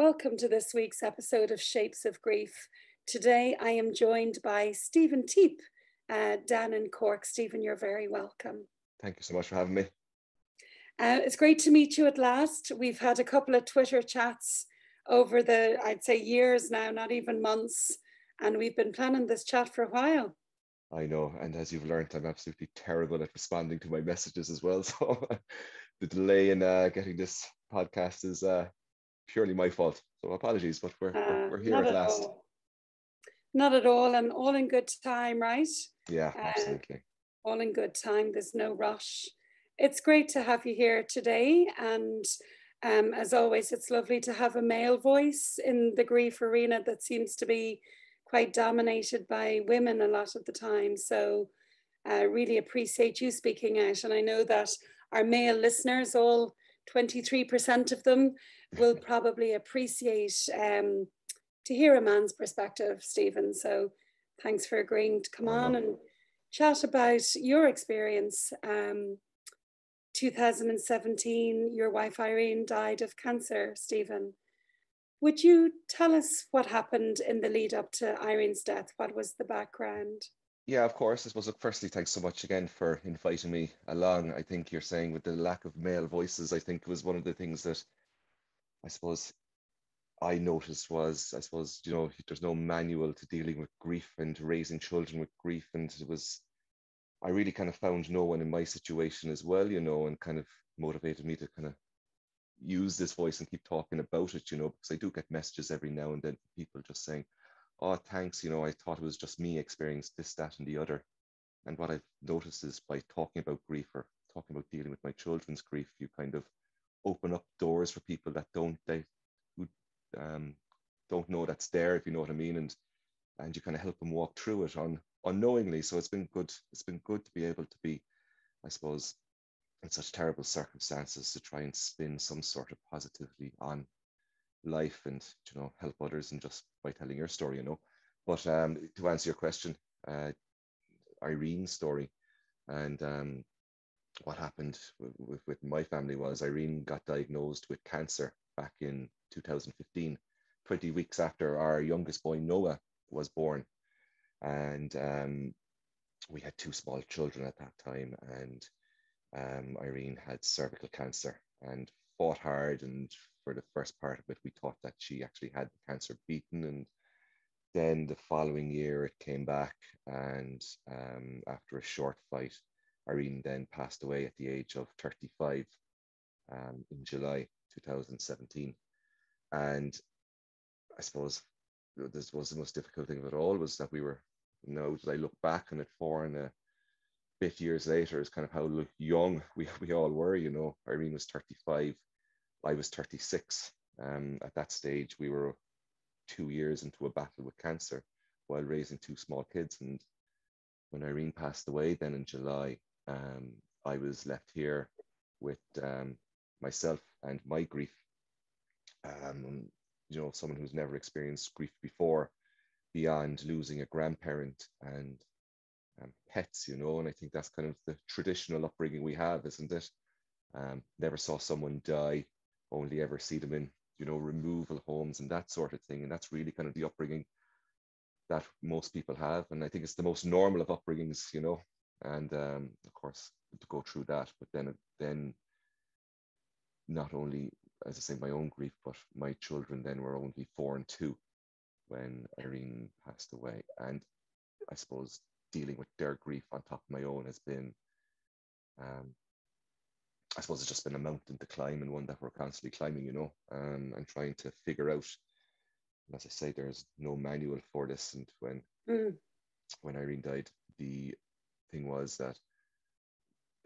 Welcome to this week's episode of Shapes of Grief. Today I am joined by Stephen Teap, down in Cork. Stephen, you're very welcome. Thank you so much for having me. It's great to meet you at last. We've had a couple of Twitter chats over I'd say years now, not even months, and we've been planning this chat for a while. I know, and as you've learned, I'm absolutely terrible at responding to my messages as well. So the delay in getting this podcast is purely my fault. So apologies, but we're here at last. Not at all, and all in good time, right? Yeah, absolutely. All in good time. There's no rush. It's great to have you here today, and as always, it's lovely to have a male voice in the grief arena that seems to be quite dominated by women a lot of the time. So I really appreciate you speaking out. And I know that our male listeners, all 23% of them, will probably appreciate to hear a man's perspective, Stephen. So thanks for agreeing to come on and chat about your experience. 2017, your wife Irene died of cancer, Stephen. Would you tell us what happened in the lead up to Irene's death? What was the background? Yeah, of course. I suppose, look, firstly, thanks so much again for inviting me along. I think you're saying with the lack of male voices, I think was one of the things that I suppose I noticed was, there's no manual to dealing with grief and to raising children with grief. And I really kind of found no one in my situation as well, and kind of motivated me to kind of use this voice and keep talking about it, because I do get messages every now and then from people just saying, oh, thanks, I thought it was just me experiencing this, that, and the other. And what I've noticed is by talking about grief or talking about dealing with my children's grief, you kind of open up doors for people that don't know that's there, if you know what I mean, and you kind of help them walk through it unknowingly. So it's been good. It's been good to be able to be, I suppose, in such terrible circumstances, to try and spin some sort of positivity on life and help others, and just by telling your story. But to answer your question, Irene's story and what happened with my family was Irene got diagnosed with cancer back in 2015, 20 weeks after our youngest boy Noah was born. And we had two small children at that time, and Irene had cervical cancer and fought hard. And for the first part of it, we thought that she actually had the cancer beaten. And then the following year, it came back. And after a short fight, Irene then passed away at the age of 35 in July 2017. And I suppose this was the most difficult thing of it all, was that we were, now that I look back on it 4.5 years later, is kind of how young we all were. Irene was 35, I was 36. At that stage, we were 2 years into a battle with cancer while raising two small kids. And when Irene passed away then in July, I was left here with myself and my grief. Someone who's never experienced grief before, beyond losing a grandparent and pets, and I think that's kind of the traditional upbringing we have, isn't it? Never saw someone die, only ever see them in, removal homes and that sort of thing. And that's really kind of the upbringing that most people have. And I think it's the most normal of upbringings, and of course, to go through that, but then not only, as I say, my own grief, but my children then were only 4 and 2 when Irene passed away. And I suppose dealing with their grief on top of my own has been, I suppose it's just been a mountain to climb, and one that we're constantly climbing, and trying to figure out. And as I say, there's no manual for this. And when Irene died, the thing was that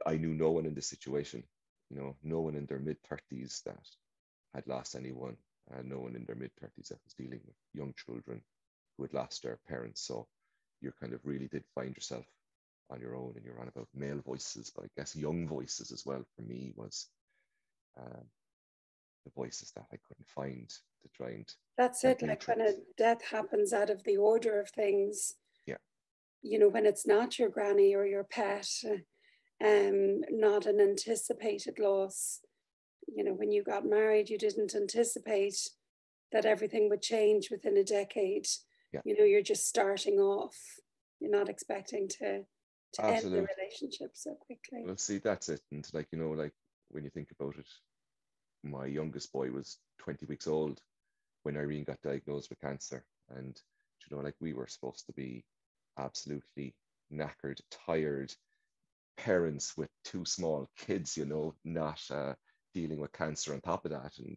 I knew no one in this situation, no one in their mid-30s that had lost anyone, no one in their mid-30s that was dealing with young children who had lost their parents. So you kind of really did find yourself on your own, and you're on about male voices, but I guess young voices as well for me was the voices that I couldn't find to try and. That's it, like when a death happens out of the order of things. Yeah. When it's not your granny or your pet, not an anticipated loss. When you got married, you didn't anticipate that everything would change within a decade. Yeah, You know, you're just starting off. You're not expecting to end the absolutely. relationship so quickly. Well, see, that's it. And like, you know, like when you think about it, my youngest boy was 20 weeks old when Irene got diagnosed with cancer. And, you know, like we were supposed to be absolutely knackered, tired parents with two small kids, you know, not dealing with cancer on top of that. And,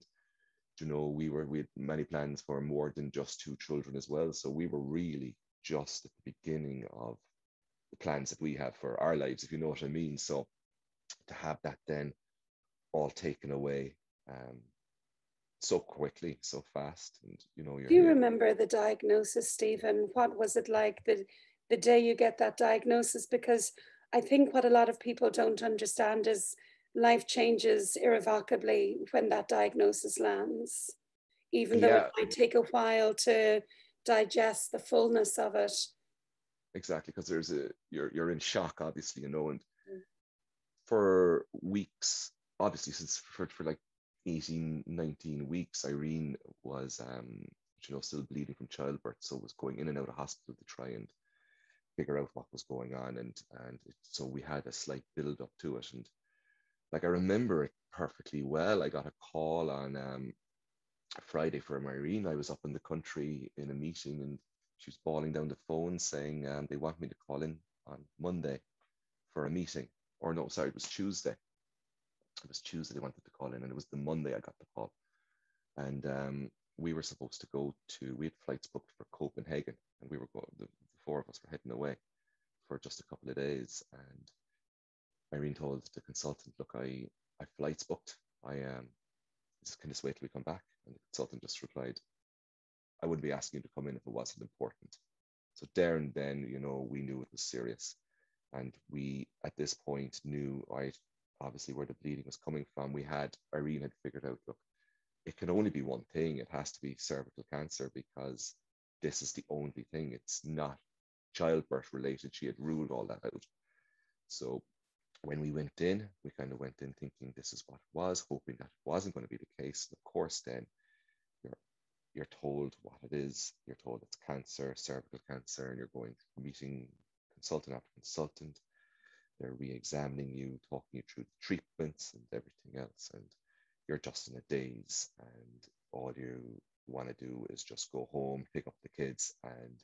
you know, we had many plans for more than just two children as well. So we were really just at the beginning of the plans that we have for our lives, if you know what I mean. So to have that then all taken away so quickly, so fast, and you know, Do you remember the diagnosis, Stephen? What was it like the day you get that diagnosis? Because I think what a lot of people don't understand is life changes irrevocably when that diagnosis lands, even though it yeah, might take a while to digest the fullness of it. exactly, because you're in shock, obviously, you know, and for weeks, obviously, since for like 18, 19 weeks, Irene was, you know, still bleeding from childbirth, so was going in and out of hospital to try and figure out what was going on, so we had a slight build up to it, and like I remember it perfectly well. I got a call on Friday from Irene. I was up in the country in a meeting, and she was bawling down the phone saying they want me to call in on Monday for a meeting. Or no, sorry, it was Tuesday. It was Tuesday they wanted to call in, and it was the Monday I got the call. And we were supposed to go to, we had flights booked for Copenhagen, and we were going, the four of us were heading away for just a couple of days. And Irene told the consultant, look, I flights booked. Can just wait till we come back? And the consultant just replied, I wouldn't be asking you to come in if it wasn't important. So there and then, you know, we knew it was serious. And we, at this point, knew, right, obviously where the bleeding was coming from. Irene had figured out, look, it can only be one thing. It has to be cervical cancer because this is the only thing. It's not childbirth related. She had ruled all that out. So when we went in, we kind of went in thinking this is what it was, hoping that it wasn't going to be the case. And of course, then you're you're told what it is. You're told it's cancer, cervical cancer, and you're going to meeting consultant after consultant. They're re-examining you, talking you through the treatments and everything else, and you're just in a daze. And all you want to do is just go home, pick up the kids, and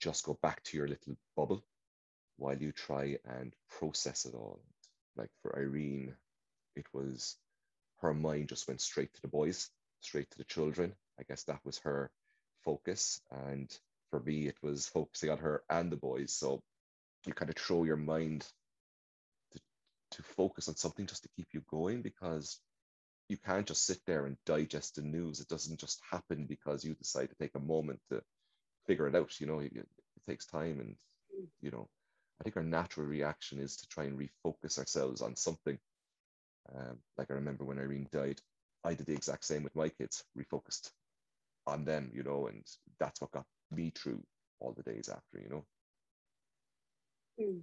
just go back to your little bubble while you try and process it all. Like for Irene, it was her mind just went straight to the boys, straight to the children. I guess that was her focus. And for me, it was focusing on her and the boys. So you kind of throw your mind to, to focus on something just to keep you going because you can't just sit there and digest the news. It doesn't just happen because you decide to take a moment to figure it out. You know, it takes time. And, you know, I think our natural reaction is to try and refocus ourselves on something. Like I remember when Irene died, I did the exact same with my kids, refocused on them, you know, and that's what got me through all the days after, you know. Mm.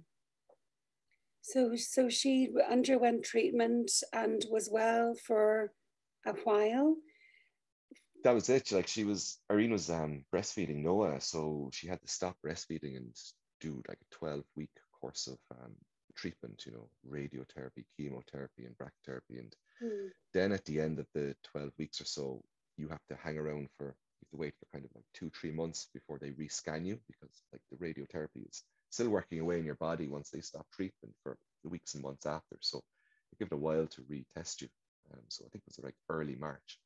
So she underwent treatment and was well for a while. That was it. Like Irene was breastfeeding Noah, so she had to stop breastfeeding and do like a 12-week course of treatment, you know, radiotherapy, chemotherapy, and brachytherapy. And Mm. then at the end of the 12 weeks or so, you have to hang around you have to wait for kind of like 2, 3 months before they rescan you because like the radiotherapy is still working away in your body once they stop treatment for the weeks and months after. So they give it a while to retest you. So I think it was like early March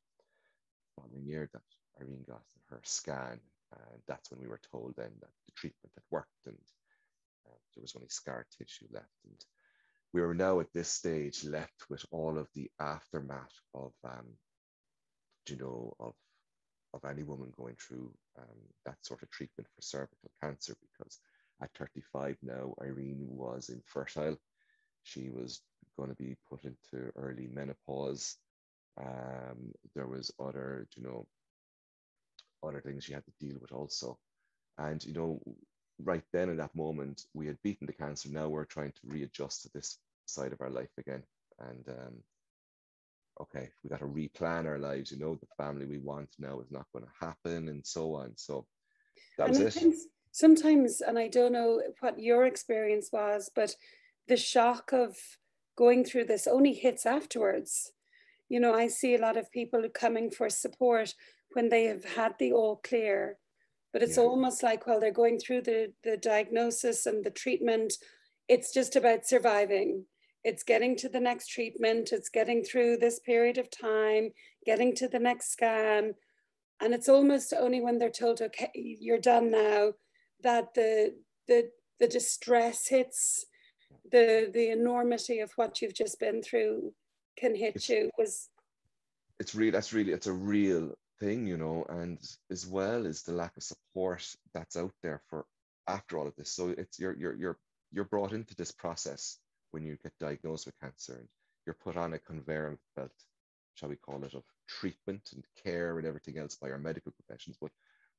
following year that Irene got her scan. And that's when we were told then that the treatment had worked and there was only scar tissue left. And we are now at this stage left with all of the aftermath of, you know, of any woman going through that sort of treatment for cervical cancer because at 35 now, Irene was infertile. She was going to be put into early menopause. There was other, you know, other things she had to deal with also. And, you know, right then in that moment, we had beaten the cancer. Now we're trying to readjust to this side of our life again. And okay, we got to replan our lives, you know, the family we want now is not going to happen, and so on. So that And was I it. think sometimes, and I don't know what your experience was, but the shock of going through this only hits afterwards. You know, I see a lot of people coming for support when they have had the all clear, but it's Yeah, almost like while they're going through the diagnosis and the treatment, it's just about surviving. It's getting to the next treatment, it's getting through this period of time, getting to the next scan. And it's almost only when they're told, okay, you're done now, that the the distress hits, the enormity of what you've just been through can hit it's you. Was it's real. That's really, it's a real thing, you know, and as well as the lack of support that's out there for after all of this. So it's you're brought into this process when you get diagnosed with cancer, and you're put on a conveyor belt, shall we call it, of treatment and care and everything else by our medical professions. But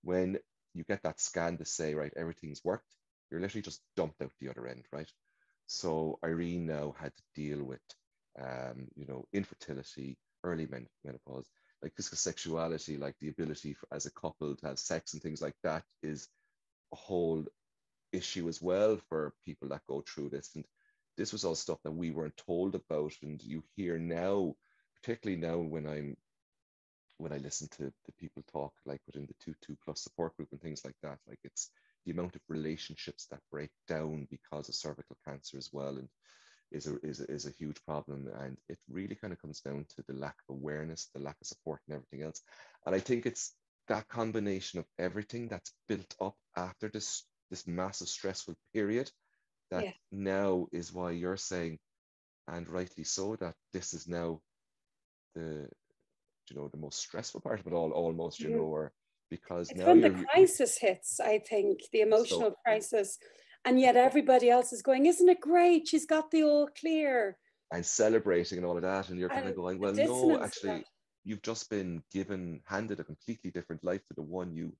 when you get that scan to say, right, everything's worked, you're literally just dumped out the other end, right? So Irene now had to deal with, you know, infertility, early menopause, like physical sexuality, like the ability for, as a couple to have sex and things like that is a whole issue as well for people that go through this. And this was all stuff that we weren't told about. And you hear now, particularly now when I listen to the people talk, like within the 2 plus support group and things like that, like it's the amount of relationships that break down because of cervical cancer as well, and is a huge problem. And it really kind of comes down to the lack of awareness, the lack of support, and everything else. And I think it's that combination of everything that's built up after this massive stressful period that yeah, now is why you're saying, and rightly so, that this is now the, you know, the most stressful part of it all, almost, you know, mm-hmm. or because It's now when the you're crisis hits, I think, the so emotional crisis, and yet everybody else is going, isn't it great, she's got the all clear. and celebrating and all of that, and you're kind of And going, the well, no, dissonance of that. actually, you've just been handed a completely different life to the one you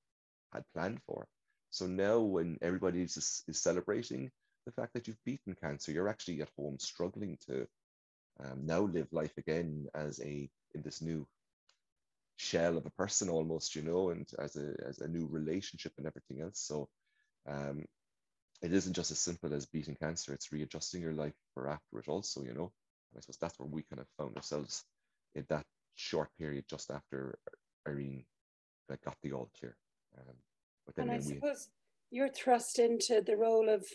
had planned for. So now, when everybody is celebrating the fact that you've beaten cancer, you're actually at home struggling to now live life again as a in this new shell of a person almost, you know, and as a new relationship and everything else. So um, it isn't just as simple as beating cancer, it's readjusting your life for after it also, you know. And I suppose that's where we kind of found ourselves in that short period just after Irene got the all clear. But then And I again, we, suppose you're thrust into the role of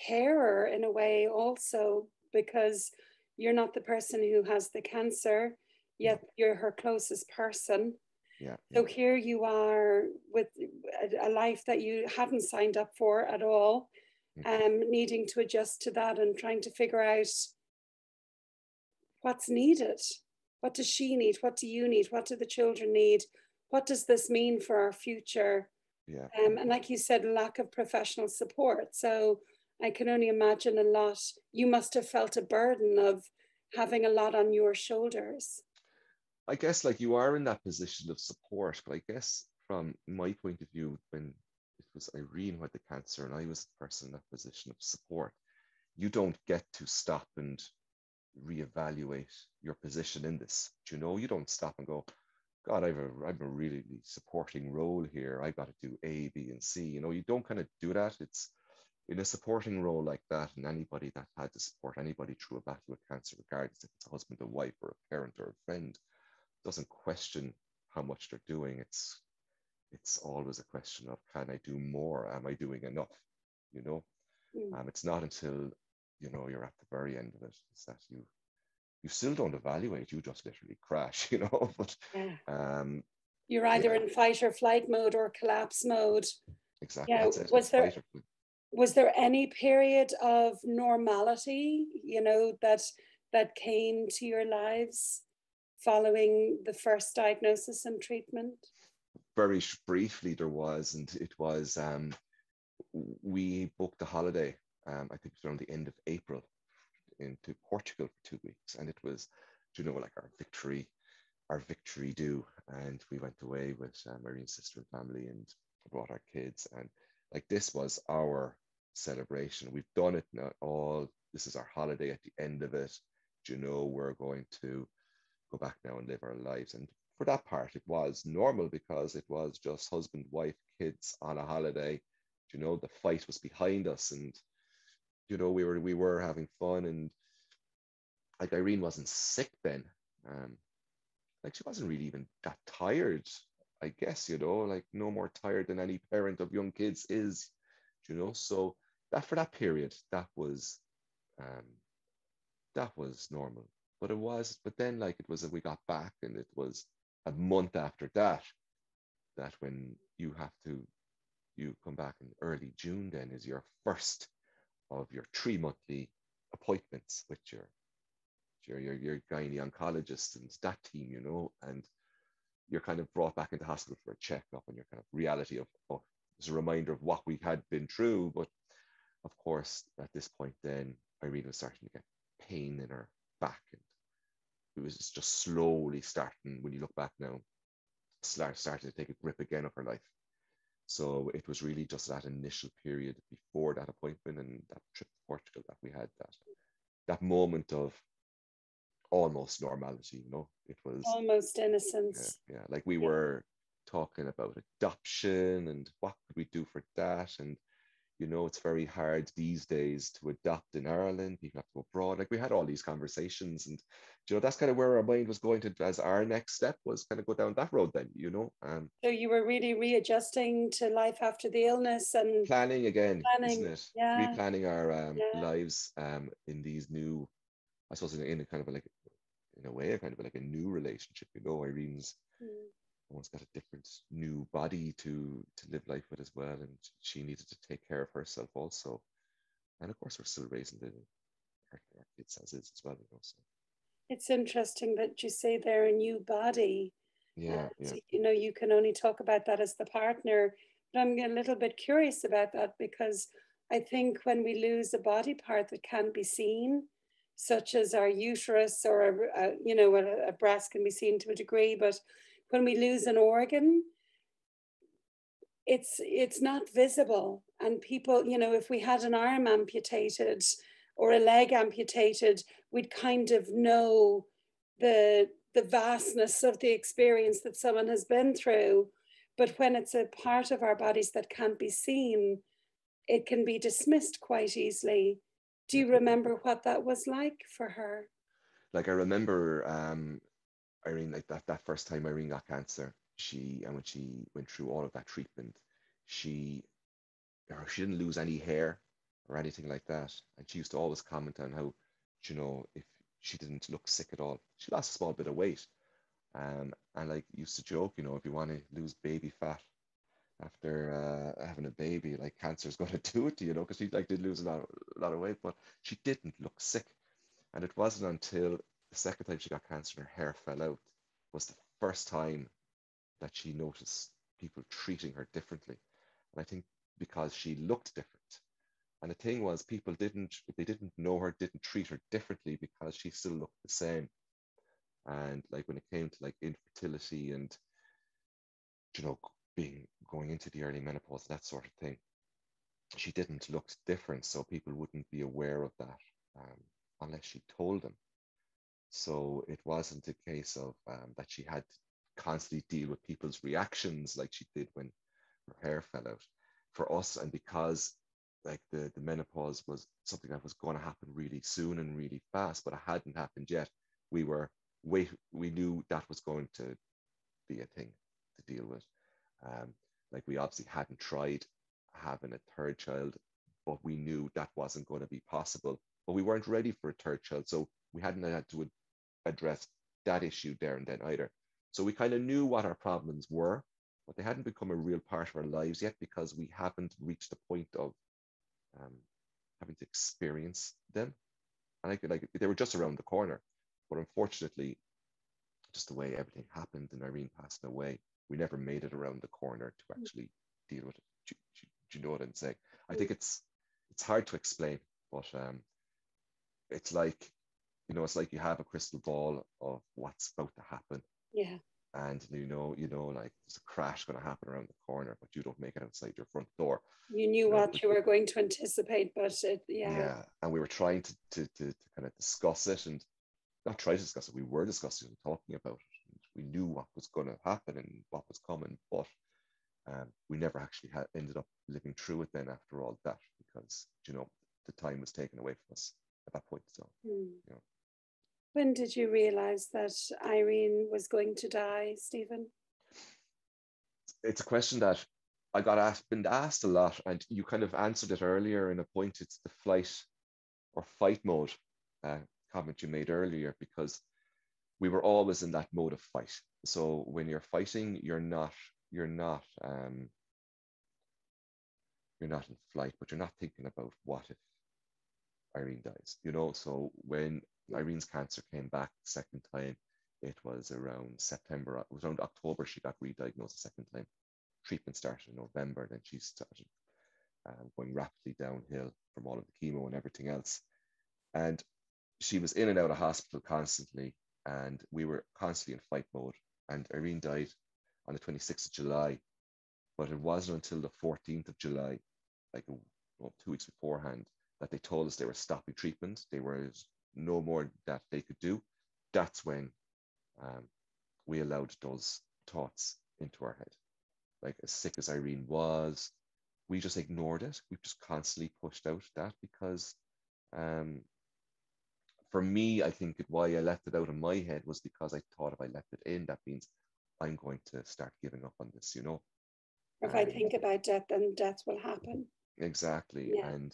carer in a way also, because you're not the person who has the cancer, no, yet you're her closest person. yeah, yeah, So here you are with a life that you hadn't signed up for at all, mm, needing to adjust to that and trying to figure out what's needed. What does she need? What do you need? What do the children need? What does this mean for our future? yeah. And like you said, lack of professional support. So I can only imagine a lot. You must have felt a burden of having a lot on your shoulders. I guess like you are in that position of support, but I guess from my point of view, when it was Irene who had the cancer and I was the person in that position of support, you don't get to stop and reevaluate your position in this. Do you know, you don't stop and go, God, I've a really supporting role here. I've got to do A, B, and C. You know, you don't kind of do that. It's in a supporting role like that, and anybody that had to support anybody through a battle with cancer, regardless if it's a husband, a wife, or a parent, or a friend, doesn't question how much they're doing. It's always a question of, can I do more? Am I doing enough? You know, Mm. it's not until, you know, you're at the very end of it is that you still don't evaluate. You just literally crash. You know, but Yeah. um, You're either yeah, in fight or flight mode or collapse mode. exactly. Yeah. That's it. It's fight or flight. Was there any period of normality, that came to your lives following the first diagnosis and treatment? Very briefly there was, and it was we booked a holiday. I think it was around the end of April into Portugal for 2 weeks, and it was, you know, like our victory due, and we went away with Irene's sister and family, and brought our kids, and like this was our celebration. We've done it now. All this is our holiday at the end of it. You know, we're going to go back now and live our lives. And for that part, it was normal because it was just husband, wife, kids on a holiday. You know, the fight was behind us, and you know, we were having fun, and like Irene wasn't sick then. Like she wasn't really even that tired, I guess, you know, like no more tired than any parent of young kids is, you know. So that for that period, um, that was normal. But then like it was that we got back, and it was a month after that, that when you come back in early June, then is your first of your 3 monthly appointments with your gynae oncologist and that team, you know, and you're kind of brought back into hospital for a checkup, and your kind of reality of, oh, it's a reminder of what we had been through. But of course, at this point, then Irene was starting to get pain in her back, and it was just slowly starting, when you look back now, started to take a grip again of her life. So it was really just that initial period before that appointment and that trip to Portugal that we had that moment of almost normality, you know. It was almost innocence. like we were talking about adoption and what could we do for that. And you know, it's very hard these days to adopt in Ireland. People have to go abroad. Like we had all these conversations, and you know, that's kind of where our mind was going to, as our next step was kind of go down that road then, you know. So you were really readjusting to life after the illness and Planning again, isn't planning. it? Yeah, Replanning our yeah. lives in these new, I suppose, in a kind of like, in a way, a kind of like a new relationship. You know, Irene's Mm. almost got a different new body to live life with as well, and she needed to take care of herself also. And of course, we're still raising our kids as is as well, you know. So It's interesting that you say they're a new body. yeah, And, yeah, you know, you can only talk about that as the partner. But I'm a little bit curious about that, because I think when we lose a body part that can be seen, such as our uterus or you know, a breast can be seen to a degree, but when we lose an organ, it's not visible. And people, you know, if we had an arm amputated or a leg amputated, we'd kind of know the vastness of the experience that someone has been through. But when it's a part of our bodies that can't be seen, it can be dismissed quite easily. Do yeah. you remember what that was like for her? Like I remember Irene, like that first time Irene got cancer, when she went through all of that treatment, she she didn't lose any hair or anything like that. And she used to always comment on how, you know, if she didn't look sick at all, she lost a small bit of weight. And like used to joke, you know, if you want to lose baby fat after having a baby, like cancer is going to do it to you, you know, because she like did lose a lot of weight, but she didn't look sick. And it wasn't until the second time she got cancer and her hair fell out was the first time that she noticed people treating her differently. And I think because she looked different. And the thing was, people didn't, if they didn't know her, didn't treat her differently because she still looked the same. And like when it came to like infertility and, you know, going into the early menopause, that sort of thing, she didn't look different. So people wouldn't be aware of that unless she told them. So it wasn't a case of that she had to constantly deal with people's reactions like she did when her hair fell out. For us, and because like the menopause was something that was going to happen really soon and really fast, but it hadn't happened yet, we were we knew that was going to be a thing to deal with. Um, like we obviously hadn't tried having a third child, but we knew that wasn't going to be possible. But we weren't ready for a third child, so we hadn't had to address that issue there and then either. So we kind of knew what our problems were, but they hadn't become a real part of our lives yet because we haven't reached the point of um, having to experience them. And I could like they were just around the corner, but unfortunately, just the way everything happened and Irene passing away, we never made it around the corner to actually deal with it. Do you know what I'm saying? I think it's hard to explain, but it's like, you know, it's like you have a crystal ball of what's about to happen, Yeah. and like there's a crash going to happen around the corner, but you don't make it outside your front door. You knew You know, what you were going to anticipate, but yeah. yeah, and we were trying to kind of discuss it, and not try to discuss it, we were discussing and talking about it. And we knew what was going to happen and what was coming, but we never actually ended up living through it then after all that, because, you know, the time was taken away from us at that point. So, you know. When did you realize that Irene was going to die, Stephen? It's a question that I been asked a lot, and you kind of answered it earlier in a point. It's the flight or fight mode comment you made earlier, because we were always in that mode of fight. So when you're fighting, you're not in flight, but you're not thinking about what if Irene dies, you know. So when Irene's cancer came back the second time, it was around September, it was around October she got re-diagnosed the second time. Treatment started in November, then she started going rapidly downhill from all of the chemo and everything else. And she was in and out of hospital constantly, and we were constantly in fight mode. And Irene died on the 26th of July, but it wasn't until the 14th of July, like 2 weeks beforehand, that they told us they were stopping treatment. There was no more that they could do. That's when we allowed those thoughts into our head. Like, as sick as Irene was, we just ignored it. We just constantly pushed out that, because for me, I think why I left it out of my head was because I thought if I left it in, that means I'm going to start giving up on this, you know. If I think about death, then death will happen. Exactly. Yeah. And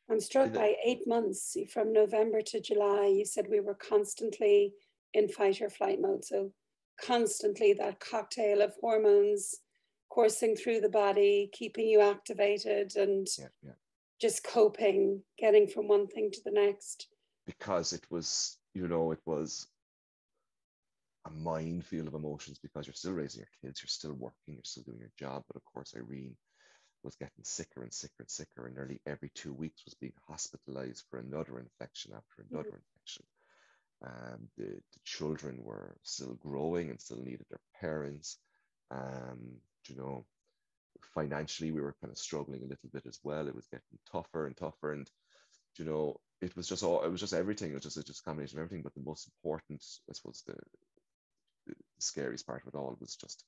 I'm struck by 8 months from November to July. You said we were constantly in fight or flight mode. So constantly that cocktail of hormones coursing through the body, keeping you activated and just coping, getting from one thing to the next. Because it was, you know, it was a minefield of emotions, because you're still raising your kids, you're still working, you're still doing your job. But of course, Irene was getting sicker and sicker and sicker, and nearly every 2 weeks was being hospitalized for another infection after another infection. The children were still growing and still needed their parents. You know, financially, we were kind of struggling a little bit as well. It was getting tougher and tougher, and you know, it was just everything. It was just a combination of everything. But the most important, I suppose, the scariest part of it all was just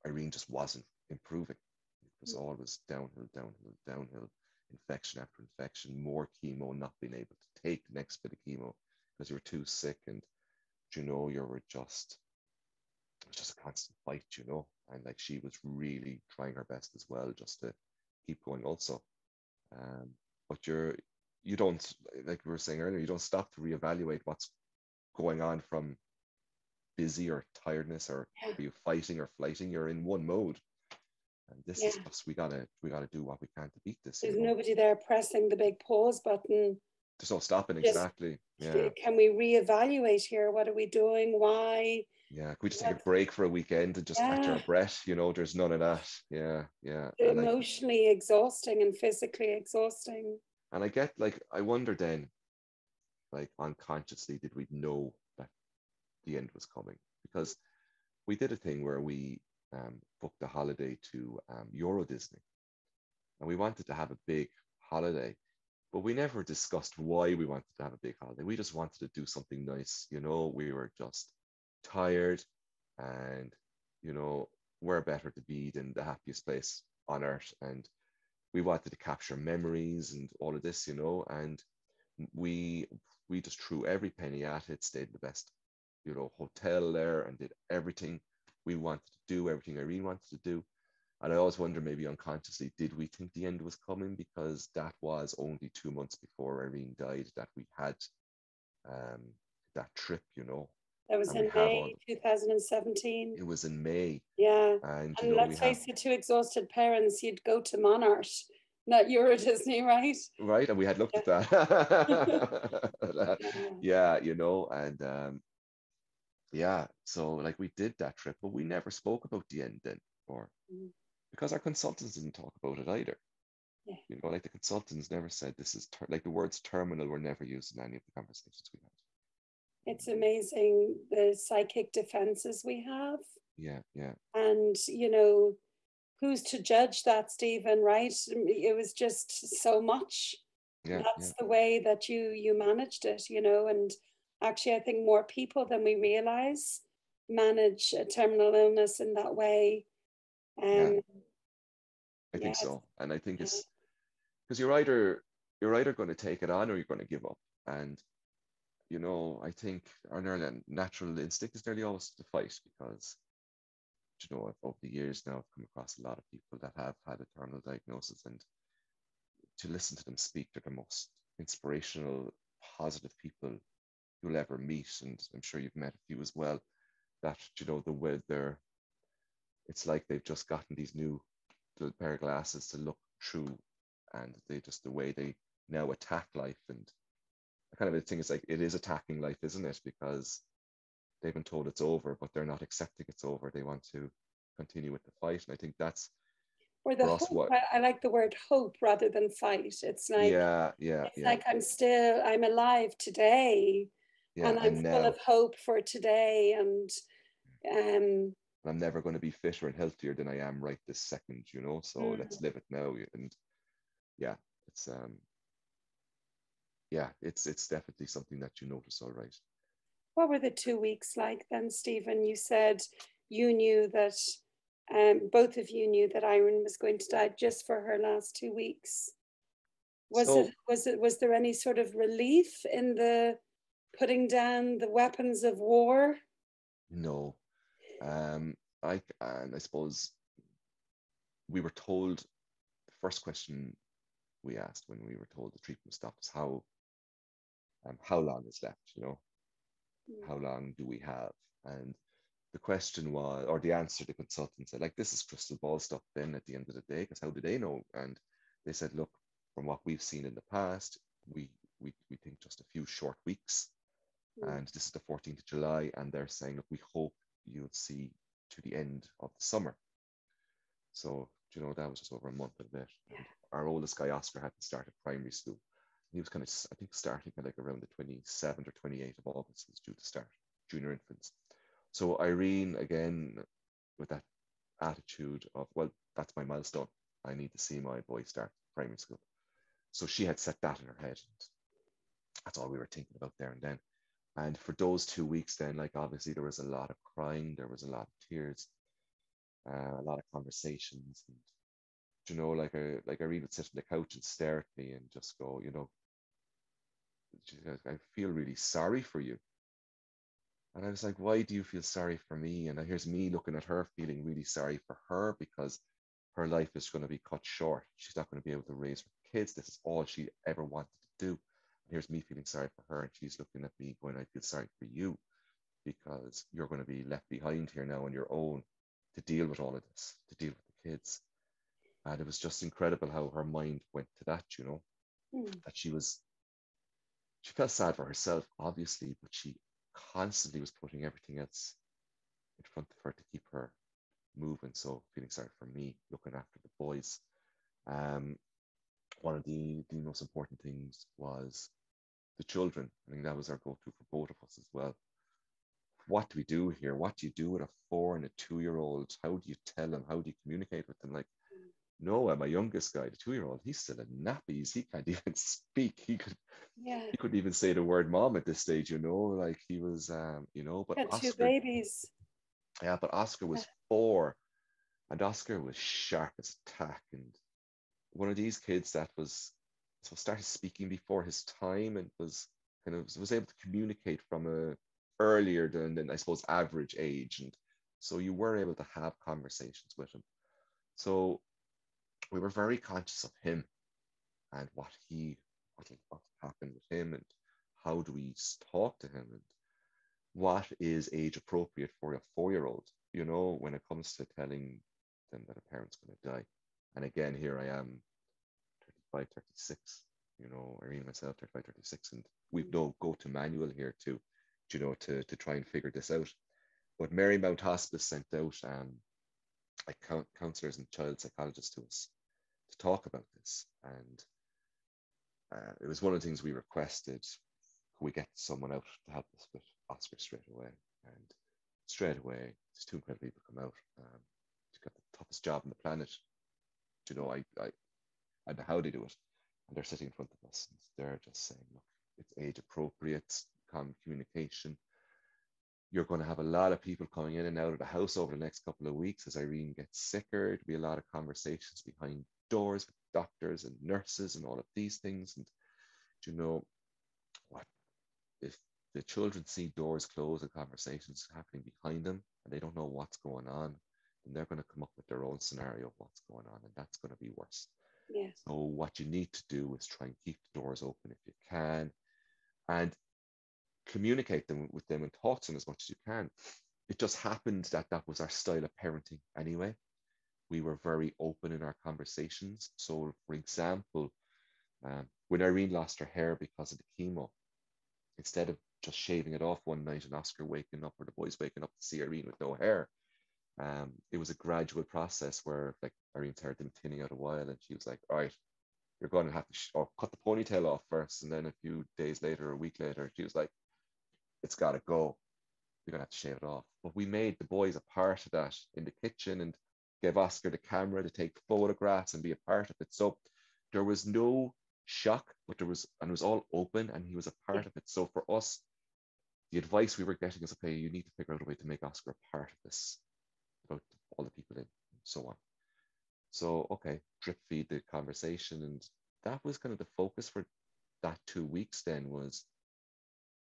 Irene just wasn't improving. It was always downhill, downhill, downhill, infection after infection, more chemo, not being able to take the next bit of chemo because you were too sick, and you know, it was just a constant fight, you know. And like, she was really trying her best as well, just to keep going also. But you don't, like we were saying earlier, you don't stop to reevaluate what's going on from busy or tiredness, or are you fighting or flighting? You're in one mode, and this is just, we gotta do what we can to beat this. There's nobody there pressing the big pause button. There's no stopping. Exactly. Yeah. Can we reevaluate here? What are we doing? Why? Yeah. Can we just take a break for a weekend and just catch our breath? You know, there's none of that. Yeah. Yeah. Emotionally exhausting and physically exhausting. And I get, like, I wonder then, like, unconsciously, did we know that the end was coming? Because we did a thing where we booked a holiday to Euro Disney, and we wanted to have a big holiday, but we never discussed why we wanted to have a big holiday. We just wanted to do something nice. You know, we were just tired, and, you know, where better to be than the happiest place on earth? And we wanted to capture memories and all of this, you know, and we just threw every penny at it, stayed in the best, you know, hotel there, and did everything we wanted to do, everything Irene wanted to do. And I always wonder, maybe unconsciously, did we think the end was coming? Because that was only 2 months before Irene died that we had that trip, you know. That was in May 2017. It was in May. Yeah. And you know, let's face it, two exhausted parents, you'd go to Monarch, not Euro Disney, right? Right. And we had looked at that. Yeah, you know, and so like, we did that trip, but we never spoke about the end then, or because our consultants didn't talk about it either. Yeah. You know, like, the consultants never said this is like, the words terminal were never used in any of the conversations we had. It's amazing the psychic defenses we have. Yeah, yeah. And, you know, who's to judge that, Stephen, right? It was just so much. Yeah, that's the way that you managed it, you know. And actually, I think more people than we realize manage a terminal illness in that way. Yeah, I Yeah, think so. And I think it's because you're either going to take it on or you're going to give up. And I think our natural instinct is nearly always to fight because over the years now I've come across a lot of people that have had a terminal diagnosis, and to listen to them speak, they're the most inspirational, positive people you'll ever meet. And I'm sure you've met a few as well, that the way it's like they've just gotten these new little pair of glasses to look through, and they just the way they now attack life. And the kind of the thing is, like, it is attacking life, isn't it? Because they've been told it's over, but they're not accepting it's over. They want to continue with the fight. And I think that's or the for us hope. what. I like the word hope rather than fight. It's like, Yeah, yeah, it's yeah, like I'm alive today, yeah. and I'm And full now of hope for today. And I'm never going to be fitter and healthier than I am right this second, so let's live it now. And yeah, it's yeah, it's definitely something that you notice, all right. what were the 2 weeks like then, Stephen? You said you knew that, both of you knew that Irene was going to die just for her last 2 weeks. So Was there any sort of relief in the putting down the weapons of war? no, um, I suppose we were told the first question we asked when we were told the treatment stopped is how long is left, how long do we have? And the question was, or the answer, the consultant said, like, this is crystal ball stuff then at the end of the day, because how do they know? And they said, look, from what we've seen in the past, we think just a few short weeks. And this is the 14th of July, and they're saying, look, we hope you'll see to the end of the summer. So, that was just over a month and a bit. And our oldest guy, Oscar, hadn't started primary school. He was kind of, I think, starting like around the 27th or 28th of August was due to start junior infants. So Irene, again, with that attitude of, well, that's my milestone. I need to see my boy start primary school. So she had set that in her head. And that's all we were thinking about there and then. And for those 2 weeks, then, like, obviously there was a lot of crying, there was a lot of tears, a lot of conversations, and like Irene would sit on the couch and stare at me and just go, I feel really sorry for you. And I was like, why do you feel sorry for me? And here's me looking at her feeling really sorry for her because her life is going to be cut short. She's not going to be able to raise her kids. This is all she ever wanted to do. And here's me feeling sorry for her. And she's looking at me going, I feel sorry for you because you're going to be left behind here now on your own to deal with all of this, to deal with the kids. And it was just incredible how her mind went to that, that she felt sad for herself, obviously, but she constantly was putting everything else in front of her to keep her moving. So feeling sorry for me, looking after the boys. One of the most important things was the children. I think that was our go-to for both of us as well. What do we do here? What do you do with a 4 and a 2-year-old? How do you tell them? How do you communicate with them? Like, Noah, my youngest guy, the 2-year-old, he's still in nappies. He can't even speak. He couldn't even say the word mom at this stage, like he was, but Got two Oscar, babies. yeah, but Oscar was 4, and Oscar was sharp as a tack, and one of these kids that was so started speaking before his time and was able to communicate from a earlier than I suppose average age, and so you were able to have conversations with him. So we were very conscious of him and what happened with him, and how do we talk to him, and what is age appropriate for a 4-year-old, when it comes to telling them that a parent's going to die. And again, here I am, 35, 36, Irene myself, 35, 36, and we've no go-to manual here to try and figure this out. But Marymount Hospice sent out like counselors and child psychologists to us to talk about this. And it was one of the things we requested. Could we get someone out to help us with Oscar straight away? And straight away, these two incredible people come out. They've got the toughest job on the planet. I know how they do it. And they're sitting in front of us and they're just saying, look, it's age appropriate. communication. You're going to have a lot of people coming in and out of the house over the next couple of weeks as Irene gets sicker. There'll be a lot of conversations behind doors with doctors and nurses and all of these things. And you know what? If the children see doors closed and conversations happening behind them and they don't know what's going on, then they're going to come up with their own scenario of what's going on, and that's going to be worse. Yes. So what you need to do is try and keep the doors open if you can, and communicate them with them and talk to them as much as you can. It just happened that that was our style of parenting anyway. We were very open in our conversations. So, for example, when Irene lost her hair because of the chemo, instead of just shaving it off one night and Oscar waking up or the boys waking up to see Irene with no hair, it was a gradual process where like Irene's hair had been thinning out a while, and she was like, all right, you're going to have to cut the ponytail off first. And then a few days later, a week later, she was like, it's got to go. You're going to have to shave it off. But we made the boys a part of that in the kitchen and gave Oscar the camera to take photographs and be a part of it. So there was no shock, but there was, and it was all open, and he was a part of it. So for us, the advice we were getting is, okay, you need to figure out a way to make Oscar a part of this, about all the people in, and so on. So, okay, drip feed the conversation. And that was kind of the focus for that 2 weeks then was,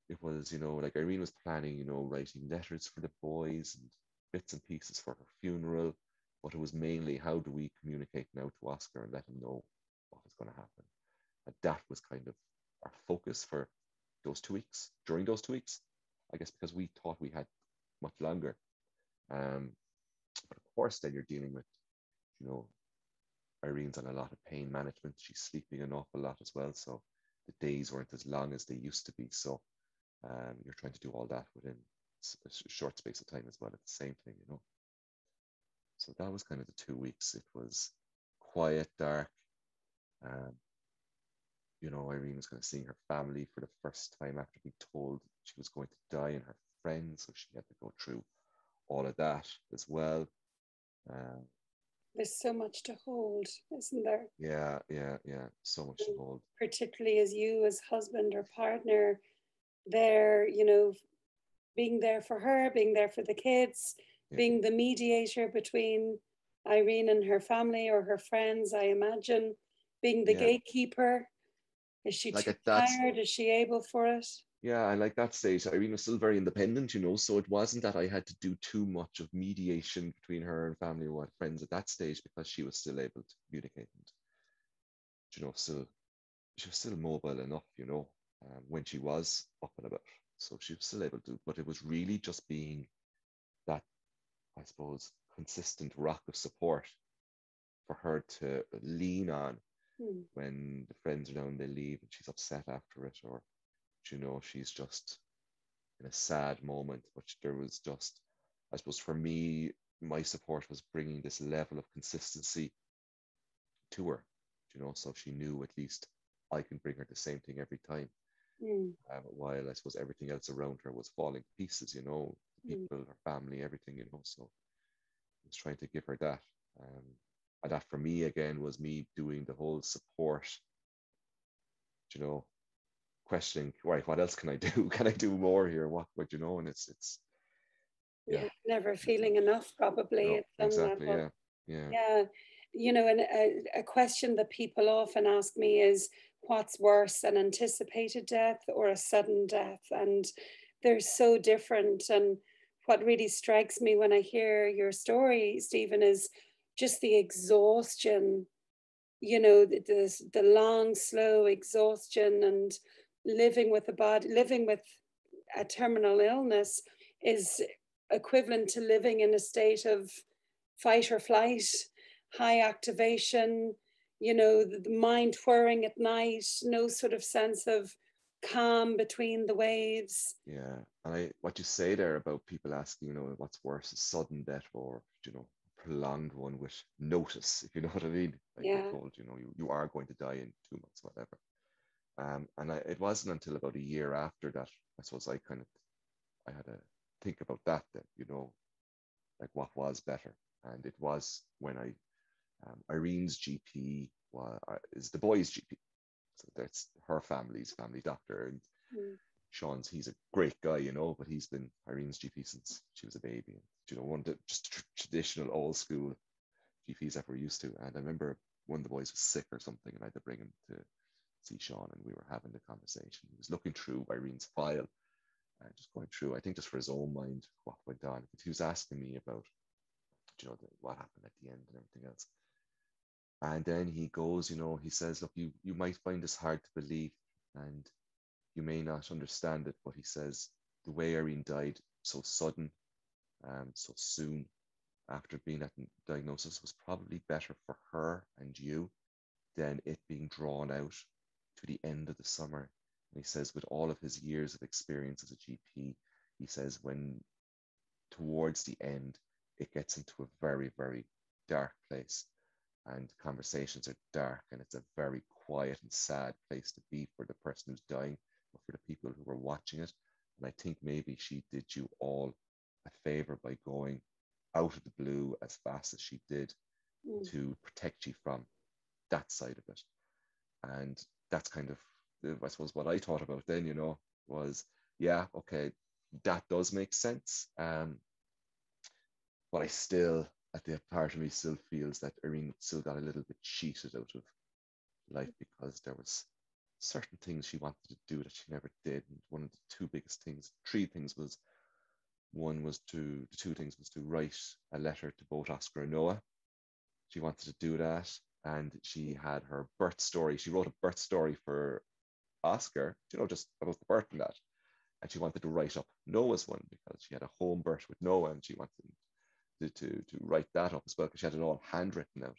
it was, like Irene was planning, writing letters for the boys and bits and pieces for her funeral, but it was mainly how do we communicate now to Oscar and let him know what was going to happen. And that was kind of our focus for those 2 weeks, during those 2 weeks, I guess, because we thought we had much longer. But of course, then you're dealing with, Irene's on a lot of pain management. She's sleeping an awful lot as well. So the days weren't as long as they used to be. So you're trying to do all that within a short space of time as well at the same thing. So that was kind of the 2 weeks. It was quiet, dark. Irene was going to see her family for the first time after being told she was going to die, and her friends. So she had to go through all of that as well. There's so much to hold, isn't there? Yeah. So much to hold. Particularly as you, as husband or partner, there, being there for her, being there for the kids, being the mediator between Irene and her family or her friends, I imagine, being the gatekeeper. Is she too tired? Is she able for it? Yeah, and like that stage, Irene was still very independent, so it wasn't that I had to do too much of mediation between her and family or friends at that stage, because she was still able to communicate and, still, she was still mobile enough, when she was up and about. So she was still able to, but it was really just being that, I suppose, consistent rock of support for her to lean on when the friends are down, they leave and she's upset after it, or she's just in a sad moment. But there was just, I suppose for me, my support was bringing this level of consistency to her, so she knew at least I can bring her the same thing every time. While I suppose everything else around her was falling to pieces, people, her family, everything, so I was trying to give her that. And that for me, again, was me doing the whole support, questioning, right, what else can I do? Can I do more here? What, and it's never feeling enough, probably, at some exactly level. Yeah. And a question that people often ask me is, what's worse, an anticipated death or a sudden death? And they're so different. And what really strikes me when I hear your story, Stephen, is just the exhaustion, the long, slow exhaustion, and living with a terminal illness is equivalent to living in a state of fight or flight, high activation, the mind whirring at night, no sort of sense of calm between the waves. Yeah. And what you say there about people asking, what's worse, a sudden death or, prolonged one with notice, if you know what I mean. Like you're told, you are going to die in 2 months, whatever. And it wasn't until about a year after that, I suppose I had to think about that, like what was better. And it was when Irene's GP is the boy's GP. So that's her family's family doctor. And he's a great guy, you know, but he's been Irene's GP since she was a baby. And, you know, one of the just traditional old school GPs that we're used to. And I remember one of the boys was sick or something, and I had to bring him to see Sean, and we were having the conversation. He was looking through Irene's file and just going through, I think just for his own mind, what went on. But he was asking me about, you know, what happened at the end and everything else. And then he goes, you know, he says, look, you might find this hard to believe and you may not understand it, but he says the way Irene died so sudden, so soon after being at diagnosis was probably better for her and you than it being drawn out to the end of the summer. And he says, with all of his years of experience as a GP, he says, when towards the end, it gets into a very, very dark place and conversations are dark and it's a very quiet and sad place to be for the person who's dying or for the people who were watching it. And I think maybe she did you all a favor by going out of the blue as fast as she did to protect you from that side of it. And that's kind of, I suppose, what I thought about then, you know, was, yeah, okay, that does make sense. But I still, at the part of me still feels that Irene still got a little bit cheated out of life because there was certain things she wanted to do that she never did. And one of the three things was, the two things was to write a letter to both Oscar and Noah. She wanted to do that. And she had her birth story. She wrote a birth story for Oscar, you know, just about the birth and that. And she wanted to write up Noah's one because she had a home birth with Noah and she wanted to write that up as well because she had it all handwritten out.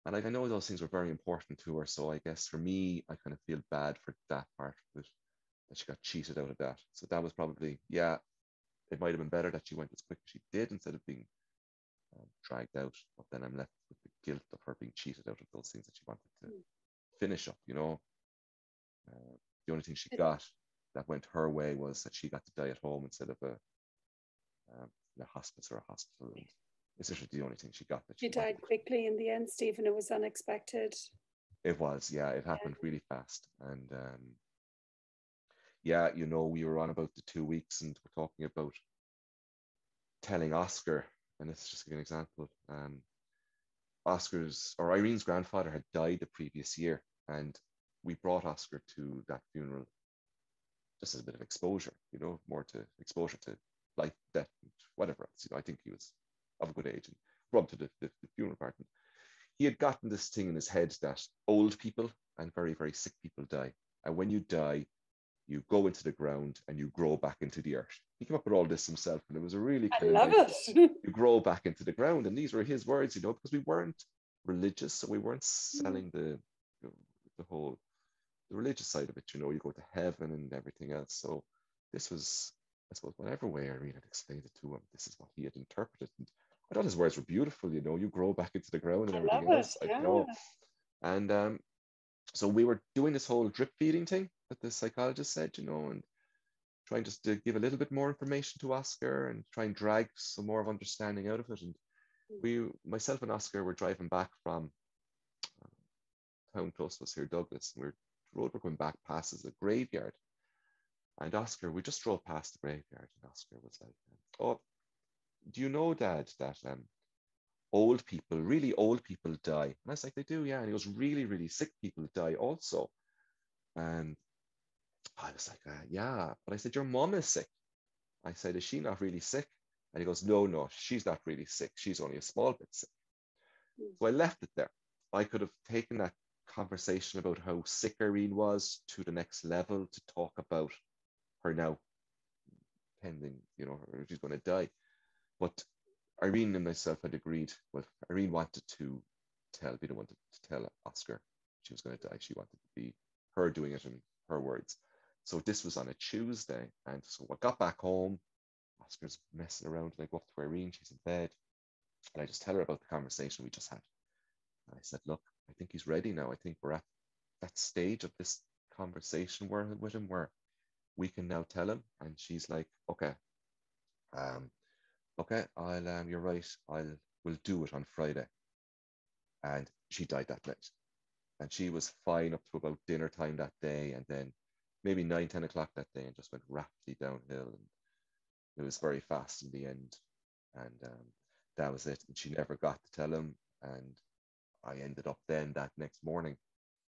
And like I know those things were very important to her. So I guess for me, I kind of feel bad for that part of it, that she got cheated out of that. So that was probably, yeah, it might have been better that she went as quick as she did instead of being dragged out. But then I'm left with the guilt of her being cheated out of those things that she wanted to finish up, you know. The only thing she got that went her way was that she got to die at home instead of in a hospice or a hospital. And it's literally the only thing she got. That she died quickly in the end, Stephen. It was unexpected. It was, yeah. It happened really fast. And yeah, you know, we were on about the 2 weeks and we're talking about telling Oscar, and this is just an example. Irene's grandfather had died the previous year, and we brought Oscar to that funeral just as a bit of exposure, you know, more to exposure to life, death, and whatever else. You know, I think he was of a good age and brought him to the funeral party. He had gotten this thing in his head that old people and very, very sick people die. And when you die, you go into the ground and you grow back into the earth. He came up with all this himself, and it was a really kind I love it. You grow back into the ground, and these were his words, you know, because we weren't religious, so we weren't selling the religious side of it. You know, you go to heaven and everything else. So this was, I suppose, whatever way Irene had explained it to him, this is what he had interpreted. And I thought his words were beautiful. You know, you grow back into the ground and everything else. Yeah. You know, and so we were doing this whole drip feeding thing that the psychologist said, you know, and trying just to give a little bit more information to Oscar and try and drag some more of understanding out of it. And myself and Oscar were driving back from town close to us here, Douglas, and the road we're going back past is a graveyard. And Oscar, we just drove past the graveyard, and Oscar was like, oh, do you know, Dad, that old people, really old people die? And I was like, they do, yeah. And he goes, really, really sick people die also. And I was like, yeah. But I said, your mom is sick. I said, is she not really sick? And he goes, no, she's not really sick. She's only a small bit sick. So I left it there. I could have taken that conversation about how sick Irene was to the next level to talk about her now pending, you know, she's going to die. But Irene and myself had agreed, well, Irene wanted to be the one to tell Oscar she was going to die. She wanted to be her doing it in her words. So this was on a Tuesday. And so I got back home, Oscar's messing around, and I go up to Irene, she's in bed. And I just tell her about the conversation we just had. And I said, look, I think he's ready now. I think we're at that stage of this conversation with him where we can now tell him. And she's like, okay, you're right. We'll do it on Friday. And she died that night. And she was fine up to about dinner time that day. And then maybe 9, 10 o'clock that day, and just went rapidly downhill. And it was very fast in the end. And that was it. And she never got to tell him. And I ended up then that next morning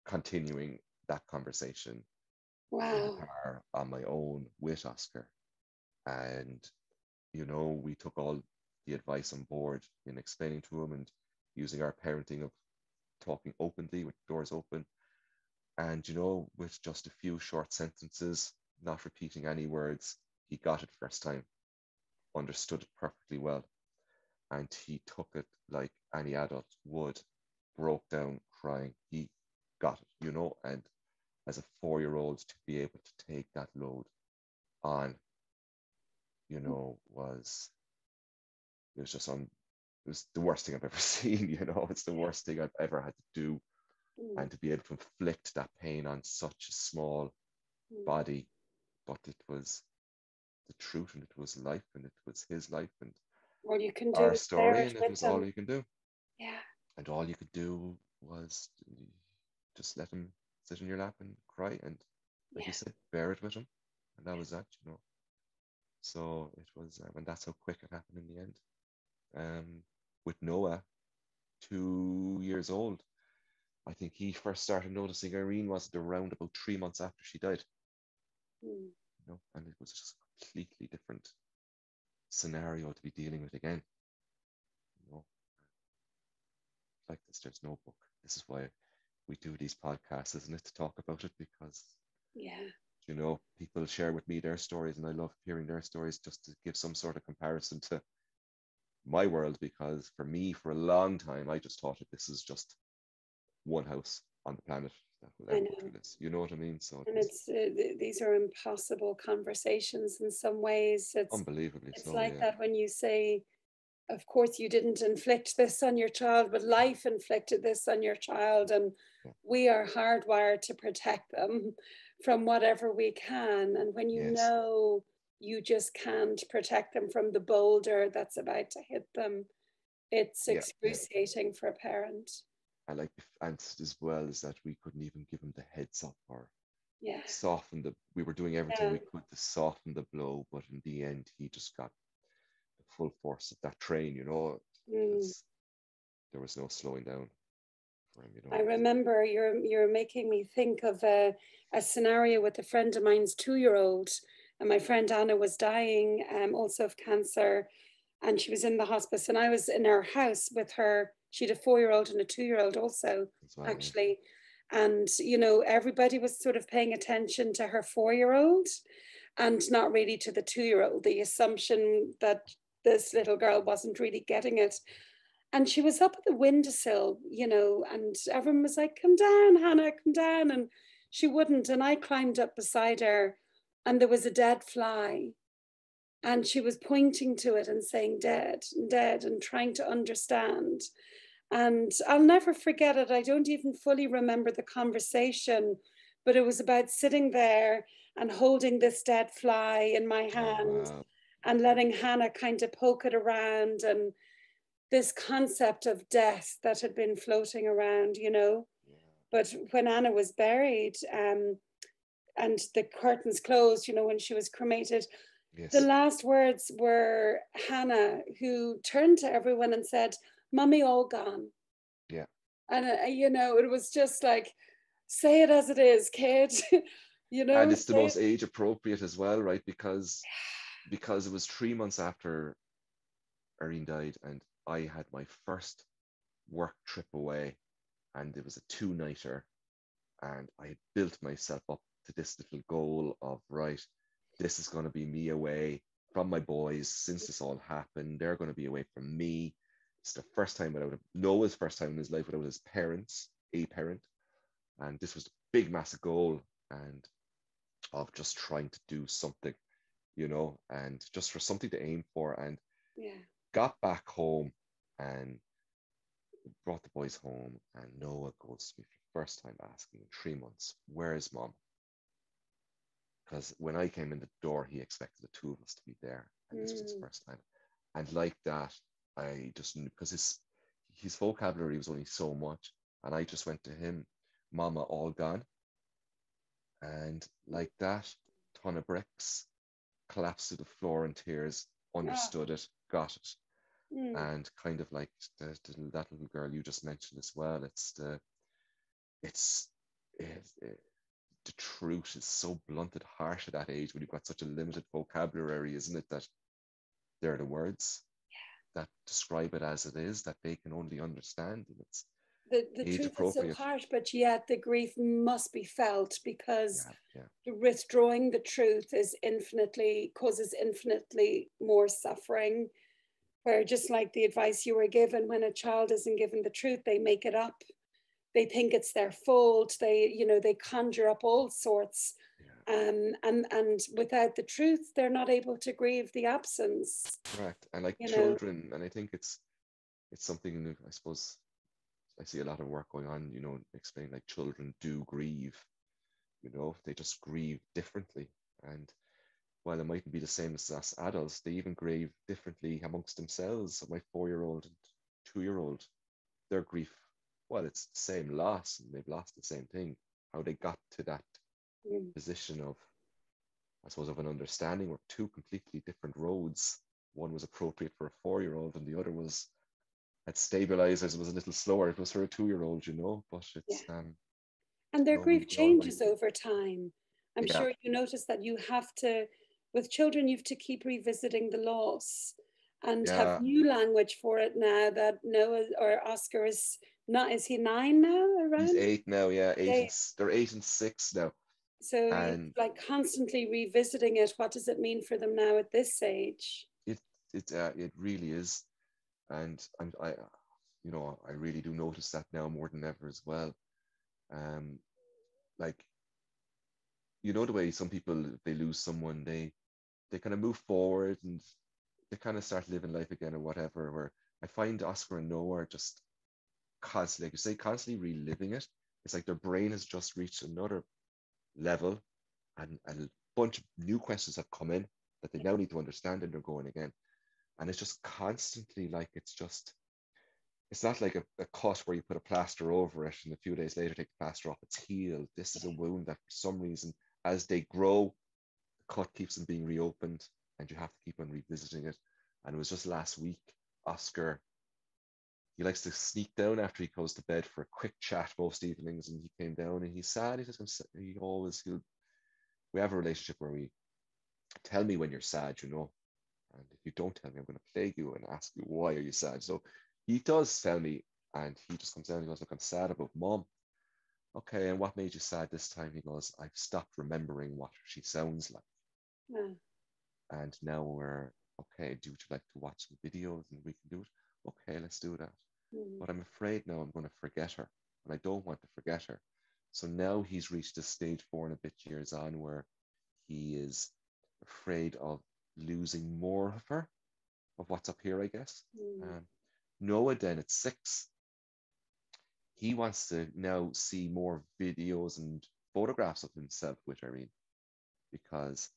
continuing that conversation in the Wow. car on my own with Oscar. And, we took all the advice on board in explaining to him and using our parenting of talking openly with doors open. And, with just a few short sentences, not repeating any words, he got it first time, understood it perfectly well. And he took it like any adult would, broke down crying. He got it, and as a 4-year-old to be able to take that load on, was it was just it was the worst thing I've ever seen. It's the worst thing I've ever had to do. And to be able to inflict that pain on such a small body, but it was the truth, and it was life, and it was his life, and All you can do our is bear story, it and it with was all them. you can do. Yeah. And all you could do was just let him sit in your lap and cry, and like you said, bear it with him, and that was that. So it was, and that's how quick it happened in the end. With Noah, 2 years old, I think he first started noticing Irene wasn't around about 3 months after she died. And it was just a completely different scenario to be dealing with again. Like this, there's no book. This is why we do these podcasts, isn't it? To talk about it, because people share with me their stories, and I love hearing their stories just to give some sort of comparison to my world, because for me, for a long time, I just thought that this is just one house on the planet that will ever go through this. You know what I mean? So it's these are impossible conversations in some ways. It's unbelievably it's so, like yeah. that when you say, of course you didn't inflict this on your child, but life inflicted this on your child, and we are hardwired to protect them from whatever we can. And when you just can't protect them from the boulder that's about to hit them, it's excruciating for a parent. And as well as that, we couldn't even give him the heads up or soften we were doing everything we could to soften the blow, but in the end he just got the full force of that train. There was no slowing down for him. I remember you're making me think of a scenario with a friend of mine's 2-year-old, and my friend Anna was dying, also of cancer, and she was in the hospice, and I was in her house with her. She had a 4-year-old and a 2-year-old also, actually. And, everybody was sort of paying attention to her 4-year-old and not really to the 2-year-old, the assumption that this little girl wasn't really getting it. And she was up at the windowsill, and everyone was like, come down, Hannah, come down. And she wouldn't. And I climbed up beside her, and there was a dead fly. And she was pointing to it and saying, dead, dead, and trying to understand. And I'll never forget it. I don't even fully remember the conversation, but it was about sitting there and holding this dead fly in my hand and letting Hannah kind of poke it around, and this concept of death that had been floating around. But when Anna was buried, and the curtains closed, when she was cremated, the last words were Hannah, who turned to everyone and said, "Mummy, all gone." Yeah. And, it was just like, say it as it is, kid. And it's the most age appropriate as well, right? Because it was 3 months after Irene died, and I had my first work trip away, and it was a 2-nighter, and I had built myself up to this little goal of, right, this is going to be me away from my boys. Since this all happened, they're going to be away from me. It's the first time without Noah's first time in his life without his parents, a parent. And this was a big, massive goal, and of just trying to do something, and just for something to aim for. And got back home and brought the boys home, and Noah goes to me for the first time asking in 3 months, "Where's mom?" Because when I came in the door, he expected the two of us to be there, and this was his first time. And like that, I just knew, because his vocabulary was only so much, and I just went to him, "Mama, all gone?" And like that, ton of bricks, collapsed to the floor in tears, Ah, understood it, got it. mm, And kind of like that little girl you just mentioned as well, it's the truth is so blunt and harsh at that age when you've got such a limited vocabulary, isn't it? That they're the words that describe it as it is that they can only understand, and it's the age truth is so appropriate. harsh, but yet the grief must be felt, because Yeah, yeah, withdrawing the truth is infinitely causes infinitely more suffering. Where just like the advice you were given, when a child isn't given the truth, they make it up. They think it's their fault. They conjure up all sorts. yeah. And without the truth, they're not able to grieve the absence. Correct. And like You know, children, and I think it's something I suppose I see a lot of work going on, explaining like children do grieve, they just grieve differently. And while it mightn't be the same as us adults, they even grieve differently amongst themselves. So my 4-year-old and 2-year-old, their grief, well, it's the same loss, and they've lost the same thing. How they got to that mm, position of, I suppose, of an understanding were two completely different roads. One was appropriate for a 4-year-old, and the other was had stabilizers, was a little slower. It was for a 2-year-old, but yeah. it's And their we grief all grieve. changes over time. I'm Yeah, sure you notice that you have to, with children, you have to keep revisiting the loss and have yeah. new language for it now that Noah or Oscar is not, is he 9 now He's around? 8 now. Yeah, Eight. they're 8 and 6 now, So you and like constantly revisiting it. What does it mean for them now at this age? it it really is. And I really do notice that now more than ever as well. Um, like the way some people, they lose someone, they kind of move forward and they kind of start living life again or whatever. Where I find Oscar and Noah are just constantly, like you say, constantly reliving it. It's like their brain has just reached another level, and a bunch of new questions have come in that they now need to understand, and they're going again. And it's just constantly like it's not like a cut where you put a plaster over it and a few days later take the plaster off. It's healed. This is a wound that for some reason, as they grow, the cut keeps them being reopened, and you have to keep on revisiting it. And it was just last week, Oscar, he likes to sneak down after he goes to bed for a quick chat most evenings, and he came down and he's sad. He says we have a relationship where we tell me when you're sad, and if you don't tell me, I'm going to plague you and ask you why are you sad. So he does tell me, and he just comes down and he goes, look, I'm sad about mom. Okay, and what made you sad this time? He goes, I've stopped remembering what she sounds like. Yeah. And now we're okay, would you like to watch some videos and we can do it? Okay, let's do that. Mm. But I'm afraid now I'm going to forget her, and I don't want to forget her. So now he's reached a stage 4 and a bit years on where he is afraid of losing more of her, of what's up here, I guess. Mm. Um, Noah, then at 6, he wants to now see more videos and photographs of himself with Irene, because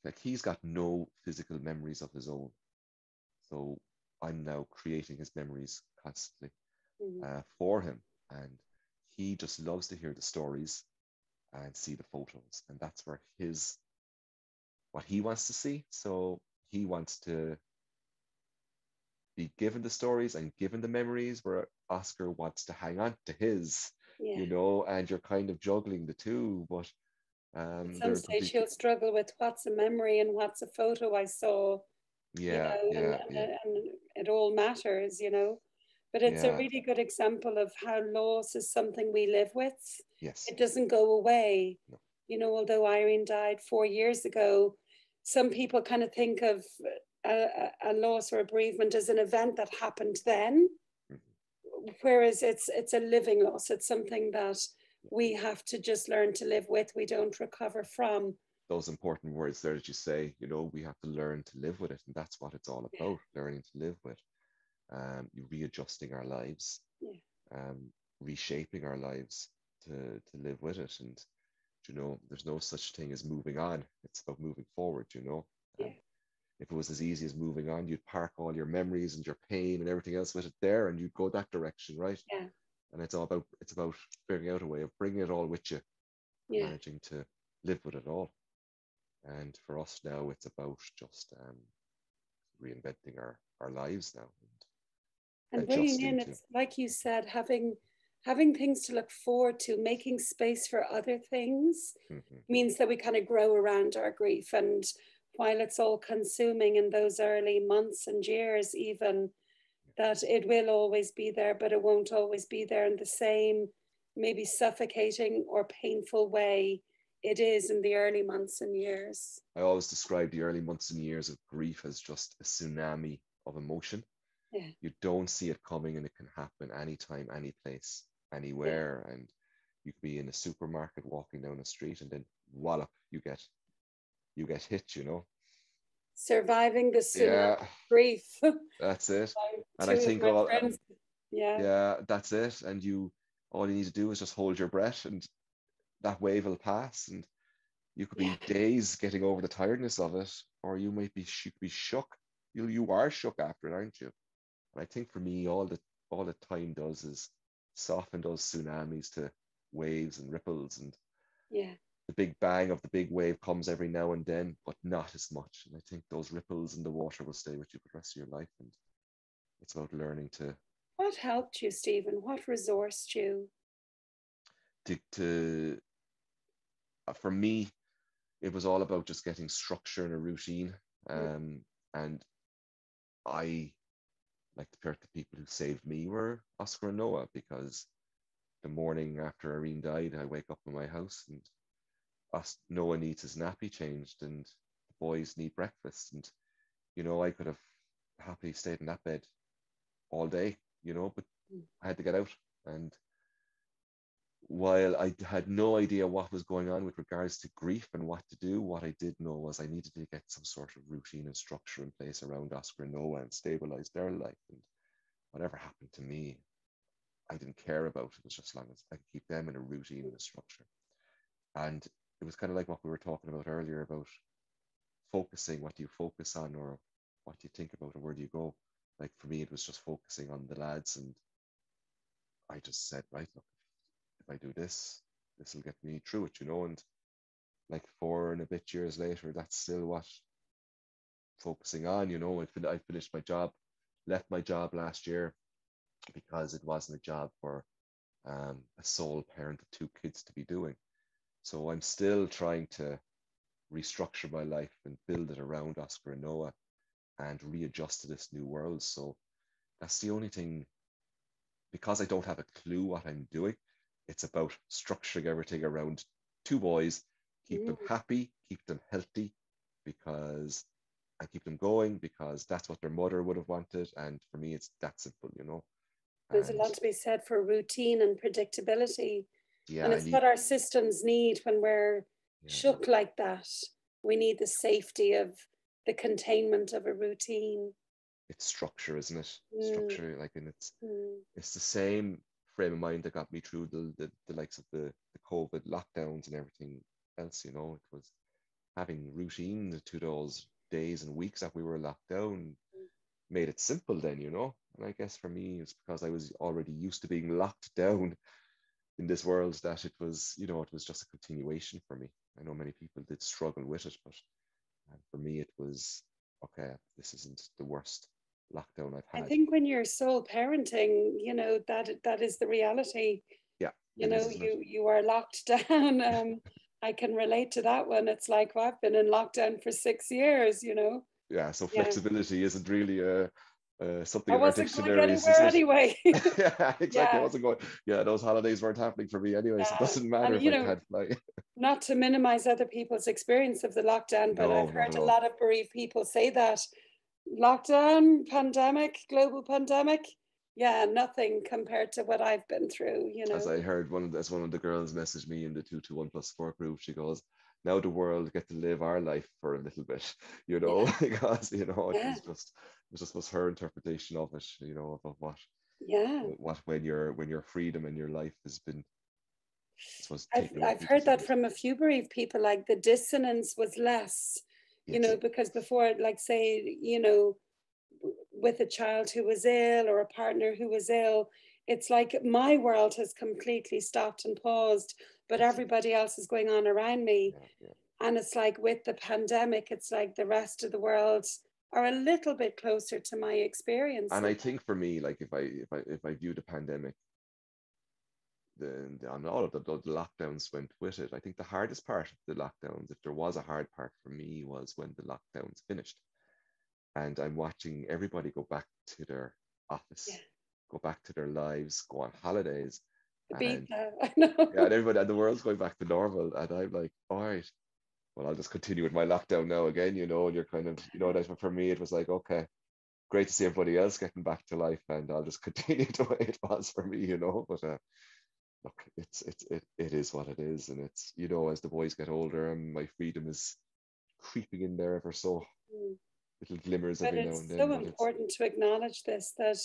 like he's got no physical memories of his own. So I'm now creating his memories constantly Mm. for him. And he just loves to hear the stories and see the photos. And that's where what he wants to see. So he wants to be given the stories and given the memories, where Oscar wants to hang on to his, Yeah. and you're kind of juggling the two, but At some they're stage, completely, he'll struggle with what's a memory and what's a photo I saw, yeah, and, yeah, yeah, and it all matters. But it's a yeah, really good example of how loss is something we live with. yes, It doesn't go away. no, Although Irene died 4 years ago, some people kind of think of a loss or a bereavement as an event that happened then, mhm, whereas it's a living loss. It's something that we have to just learn to live with. We don't recover from. those important words there that you say, we have to learn to live with it. And that's what it's all about, learning to live with, readjusting our lives, Yeah, um, reshaping our lives to live with it. And, there's no such thing as moving on. It's about moving forward. yeah, And if it was as easy as moving on, you'd park all your memories and your pain and everything else with it there, and you'd go that direction, right? yeah, And it's about figuring out a way of bringing it all with you, and yeah. managing to. live with it all. And for us now, it's about just reinventing our lives now and And bringing adjusting in, to. it's like you said, having things to look forward to, making space for other things Mm-hmm. means that we kind of grow around our grief. And while it's all consuming in those early months and years, even, that it will always be there, but it won't always be there in the same, maybe suffocating or painful way it is in the early months and years. I always describe the early months and years of grief as just a tsunami of emotion. Yeah. You don't see it coming, and it can happen anytime, any place, Yeah. anywhere. And you could be in a supermarket walking down the street, and then wallop, you get hit, Surviving the tsunami Yeah, of grief. that's it. And I Two of think my all, friends, yeah. yeah, that's it. And all you need to do is just hold your breath, and that wave will pass. And you could Yeah. be days getting over the tiredness of it, or you could be shook. You are shook after it, aren't you? And I think for me, all the time does is soften those tsunamis to waves and ripples, and Yeah. the big bang of the big wave comes every now and then, but not as much. And I think those ripples in the water will stay with you for the rest of your life. And it's about learning What helped you, Stephen? What resourced you? to for me, it was all about just getting structure and a routine. And I like the pair of people who saved me were Oscar and Noah, because the morning after Irene died, I wake up in my house and Noah needs his nappy changed and the boys need breakfast. And, I could have happily stayed in that bed all day, but I had to get out. And while I had no idea what was going on with regards to grief and what to do, what I did know was I needed to get some sort of routine and structure in place around Oscar and Noah and stabilize their life. And whatever happened to me, I didn't care about. It was just as long as I could keep them in a routine and a structure. And it was kind of like what we were talking about earlier about focusing. What do you focus on, or what do you think about, and where do you go? Like for me, it was just focusing on the lads. And I just said, right, look, if I do this, this will get me through it, and like 4 and a bit years later, that's still what focusing on, I finished my job, left my job last year because it wasn't a job for a sole parent of 2 kids to be doing. So I'm still trying to restructure my life and build it around Oscar and Noah and readjust to this new world. So that's the only thing, because I don't have a clue what I'm doing. It's about structuring everything around 2 boys, keep them happy, keep them healthy, because I keep them going because that's what their mother would have wanted. And for me, it's that simple. There's a And lot to be said for routine and predictability. yeah, And I it's need, what our systems need when we're yeah, shook like that. We need the safety of the containment of a routine. it's structure, isn't it? Mm, Structure, like, and it's mm, it's the same frame of mind that got me through the likes of the COVID lockdowns and everything else. It was having routine to those days and weeks that we were locked down made it simple then. And I guess for me, it's because I was already used to being locked down in this world that it was just a continuation for me. I know many people did struggle with it, but for me, it was okay. This isn't the worst lockdown I've I had. think when you're sole parenting, that is the reality. Yeah, it is, isn't it? You are locked down. I can relate to that one. It's like, well, I've been in lockdown for 6 years. Yeah, so Yeah. flexibility isn't really something I in our wasn't going dictionaries, anywhere is it? anyway. Yeah, exactly. I Yeah. wasn't going. Yeah, those holidays weren't happening for me anyway, so it Yeah. doesn't matter And, if I can't fly. not to minimize other people's experience of the lockdown, but No, I've not at heard a all. lot of bereaved people say that lockdown, pandemic, global pandemic, yeah, nothing compared to what I've been through. As I heard one of the girls message me in the 221+4 group, she goes, "Now the world get to live our life for a little bit," Yeah, because yeah, it was her interpretation of it, of yeah. what when your freedom and your life has been, I suppose, I've taken away I've from you to heard some that extent. from a few bereaved people, like the dissonance was less, Yes. because before, like say, with a child who was ill or a partner who was ill, it's like my world has completely stopped and paused, but everybody else is going on around me. Yeah. And it's like with the pandemic, it's like the rest of the world are a little bit closer to my experience. And I think for me, like if I view the pandemic, and all of the lockdowns went with it. I think the hardest part of the lockdowns, if there was a hard part for me, was when the lockdowns finished. And I'm watching everybody go back to their Yeah, office, go back to their lives, go on holidays. the And beta, I know. yeah, and everybody and the world's going back to normal. And I'm like, all right, well, I'll just continue with my lockdown now again, you know, and you're kind of, you know, that's for me, it was like, okay, great to see everybody else getting back to life, and I'll just continue the way it was for me, you know. But look, it is what it is, and it's, you know, as the boys get older, and my freedom is creeping in there ever so Mm. little glimmers But every now and it's then. so But it's important to acknowledge this, that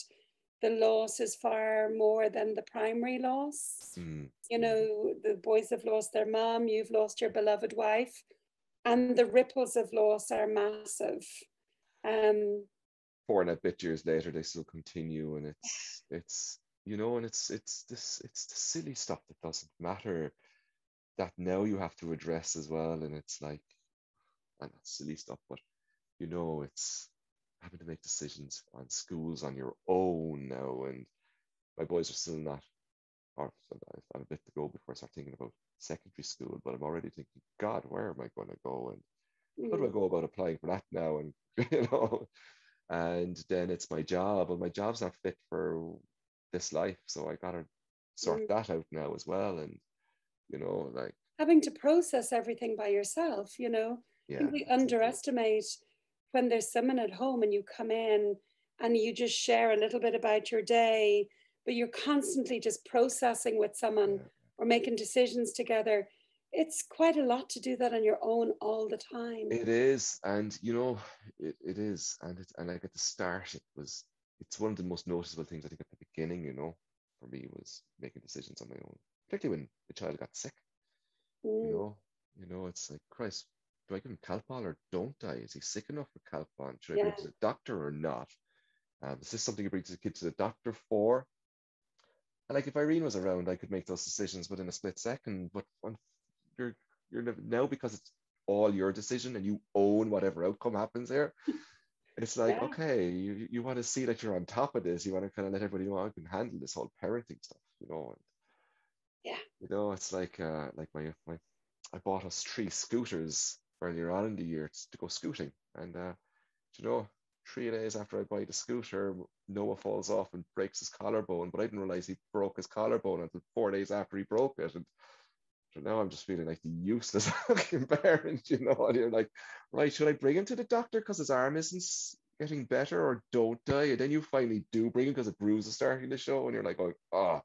the loss is far more than the primary loss. mm, You mm, know, the boys have lost their mom, you've lost your beloved wife, and the ripples of loss are massive. Um, 4.5 years later, they still continue, and it's you know, and it's the silly stuff that doesn't matter that now you have to address as well, and it's like, and that's silly stuff, but you know, it's having to make decisions on schools on your own now, and my boys are still not, or I have a bit to go before I start thinking about secondary school, but I'm already thinking, God, where am I going to go, and how do I mm, go about applying for that now, and you know, and then it's my job, and my job's not fit for this life, so I gotta sort mm. that out now as well, and you know, like, Having to process everything by yourself, you know. I think yeah, we that's it. underestimate when there's someone at home and you come in and you just share a little bit about your day, but you're constantly just processing with someone Yeah, or making decisions together. It's quite a lot to do that on your own all the time. it is, and you know, it is, and like at the start, it's one of the most noticeable things I think at the beginning, you know, for me was making decisions on my own, particularly when the child got sick, you Mm, know, it's like, Christ, do I give him Calpol or don't I? Is he sick enough for Calpol? Should I bring yeah, him to the doctor or not? Is this something you bring the kid to the doctor for? And like if Irene was around, I could make those decisions within a split second. But when you're now, because it's all your decision and you own whatever outcome happens here, it's like, yeah, okay, you want to see that you're on top of this. You want to kind of let everybody know I can handle this whole parenting stuff, you know. And yeah. you know, it's like my I bought us 3 scooters earlier on in the year to go scooting, and you know, 3 days after I buy the scooter, Noah falls off and breaks his collarbone. But I didn't realize he broke his collarbone until 4 days after he broke it. And so now I'm just feeling like the useless fucking parent, you know. And you're like, right, should I bring him to the doctor because his arm isn't getting better, or don't I? And then you finally do bring him because a bruise is starting to show, and you're like, oh,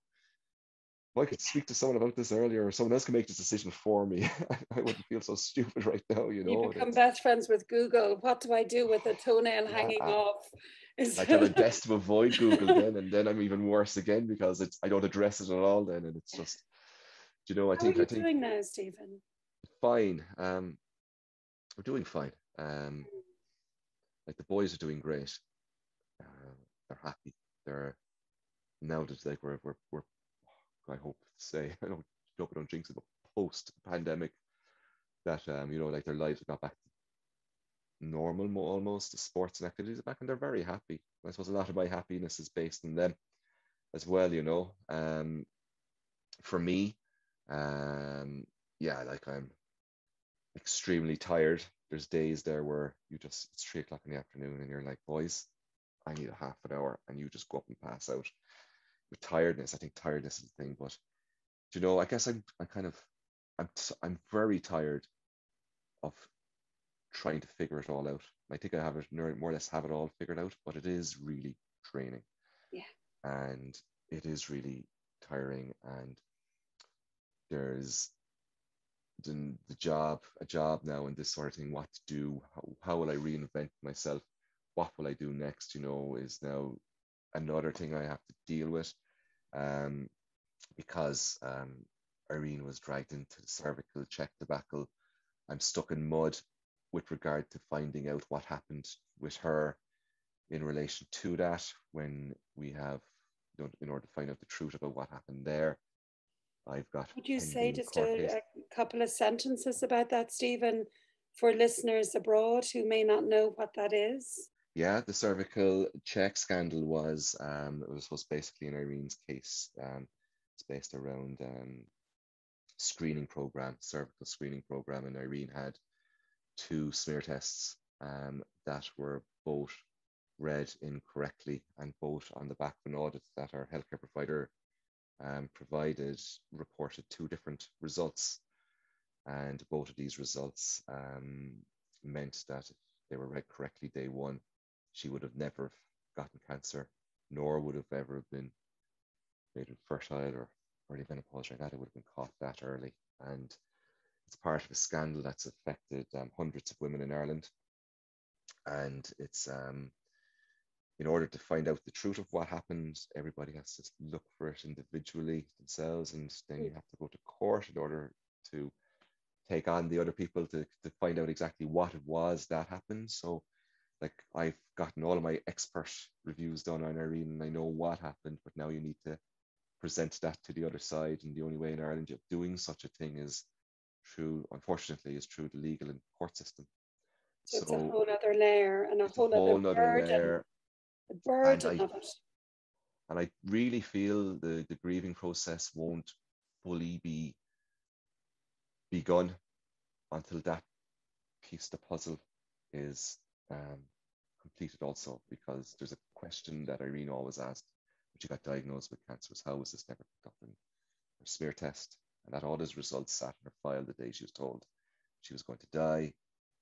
if I could speak to someone about this earlier, or someone else can make this decision for me, I wouldn't feel so stupid right now, you You know. become best friends with Google. What do I do with a toenail hanging Yeah, off? I Is try my best to avoid Google then, and then I'm even worse again because it's I don't address it at all then, and it's just, you know, How are I you think doing now, Stephen? fine. We're doing fine. Like the boys are doing great. They're happy. They're now that like we're I hope to say I don't hope I don't jinx it, but post pandemic that you know, like their lives have got back to normal almost. The sports and activities are back, and they're very happy. I suppose a lot of my happiness is based on them as well, you know. For me, um, yeah, like I'm extremely tired. There's days there where it's 3 o'clock in the afternoon and you're like, boys, I need a half an hour, and you just go up and pass out with tiredness. I think tiredness is the thing, but you know, I guess I'm kind of I'm very tired of trying to figure it all out. I think I have it more or less have it all figured out, but it is really draining, Yeah, and it is really tiring, and there's the job, a job now, and this sort of thing, what to do, how will I reinvent myself, what will I do next, you know, is now another thing I have to deal with, um, because Irene was dragged into the cervical check debacle. I'm stuck in mud with regard to finding out what happened with her in relation to that, when we have in order to find out the truth about what happened there. I've got Would you say pending just court case. a couple of sentences about that, Stephen, for listeners abroad who may not know what that is? Yeah, the cervical check scandal was basically in Irene's case. It's based around screening program, cervical screening program, and Irene had 2 smear tests that were both read incorrectly and both on the back of an audit that our healthcare provider provided reported 2 different results, and both of these results meant that if they were read correctly day 1, she would have never gotten cancer, nor would have ever been made infertile or any menopause like that. It would have been caught that early, and it's part of a scandal that's affected hundreds of women in Ireland. And it's in order to find out the truth of what happened, everybody has to look for it individually themselves, and then you have to go to court in order to take on the other people to find out exactly what it was that happened. So, like, I've gotten all of my expert reviews done on Irene, and I know what happened, but now you need to present that to the other side, and the only way in Ireland of doing such a thing is unfortunately, is through the legal and court system. So it's a whole other layer and a whole other burden. Layer. The burden of it. And I really feel the grieving process won't fully be begun until that piece of the puzzle is completed also, because there's a question that Irene always asked when she got diagnosed with cancer: was, how was this never picked up in her smear test? And that all those results sat in her file the day she was told she was going to die.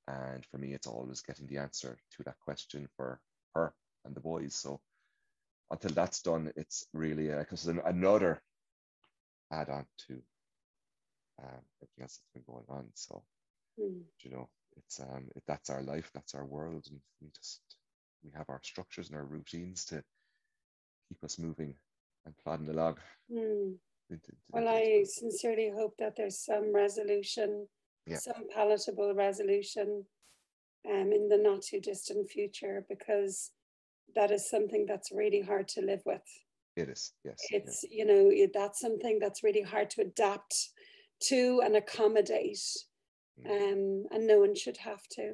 And for me, it's always getting the answer to that question for her and the boys. So until that's done, it's really another add-on to everything else that's been going on. So, you know, it's that's our life, that's our world, and we have our structures and our routines to keep us moving and plodding along. Well, I sincerely hope that there's some resolution, some palatable resolution in the not too distant future, because that is something that's really hard to live with. It is, yes. It's, you know, that's something that's really hard to adapt to and accommodate, and no one should have to.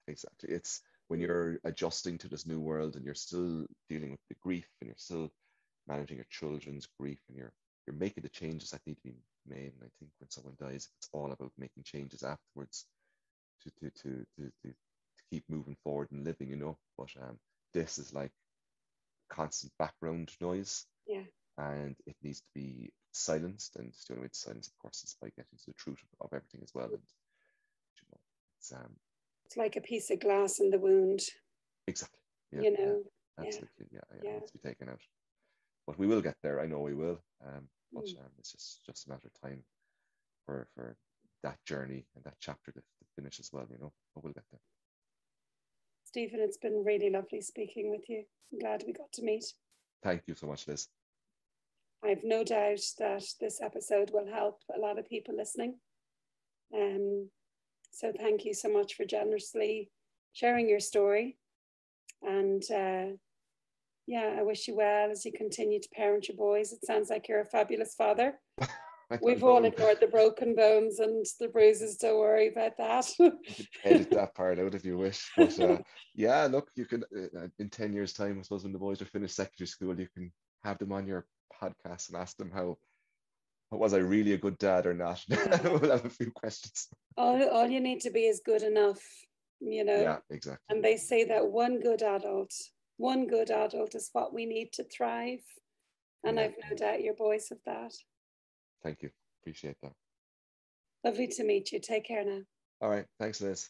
Exactly. It's when you're adjusting to this new world and you're still dealing with the grief, and you're still managing your children's grief, and you're making the changes that need to be made. And I think when someone dies, it's all about making changes afterwards to keep moving forward and living, you know. But this is like constant background noise, and it needs to be silenced. And the only way to silence, of course, is by getting to the truth of everything as well. And you know, it's like a piece of glass in the wound. Exactly. Yeah, you know. Absolutely. Yeah. It needs to be taken out. But we will get there. I know we will. But it's just a matter of time for that journey and that chapter to finish as well, you know. But we'll get there. Stephen, it's been really lovely speaking with you. I'm glad we got to meet. Thank you so much, Liz. I've no doubt that this episode will help a lot of people listening. So thank you so much for generously sharing your story. And I wish you well as you continue to parent your boys. It sounds like you're a fabulous father. We've all ignored the broken bones and the bruises. Don't worry about that. You can edit that part out if you wish. But look, you can, in 10 years' time, I suppose, when the boys are finished secondary school, you can have them on your podcast and ask them was I really a good dad or not? We'll have a few questions. All you need to be is good enough, you know. Yeah, exactly. And they say that one good adult is what we need to thrive. And I've no doubt your boys have that. Thank you. Appreciate that. Lovely to meet you. Take care now. All right. Thanks, Liz.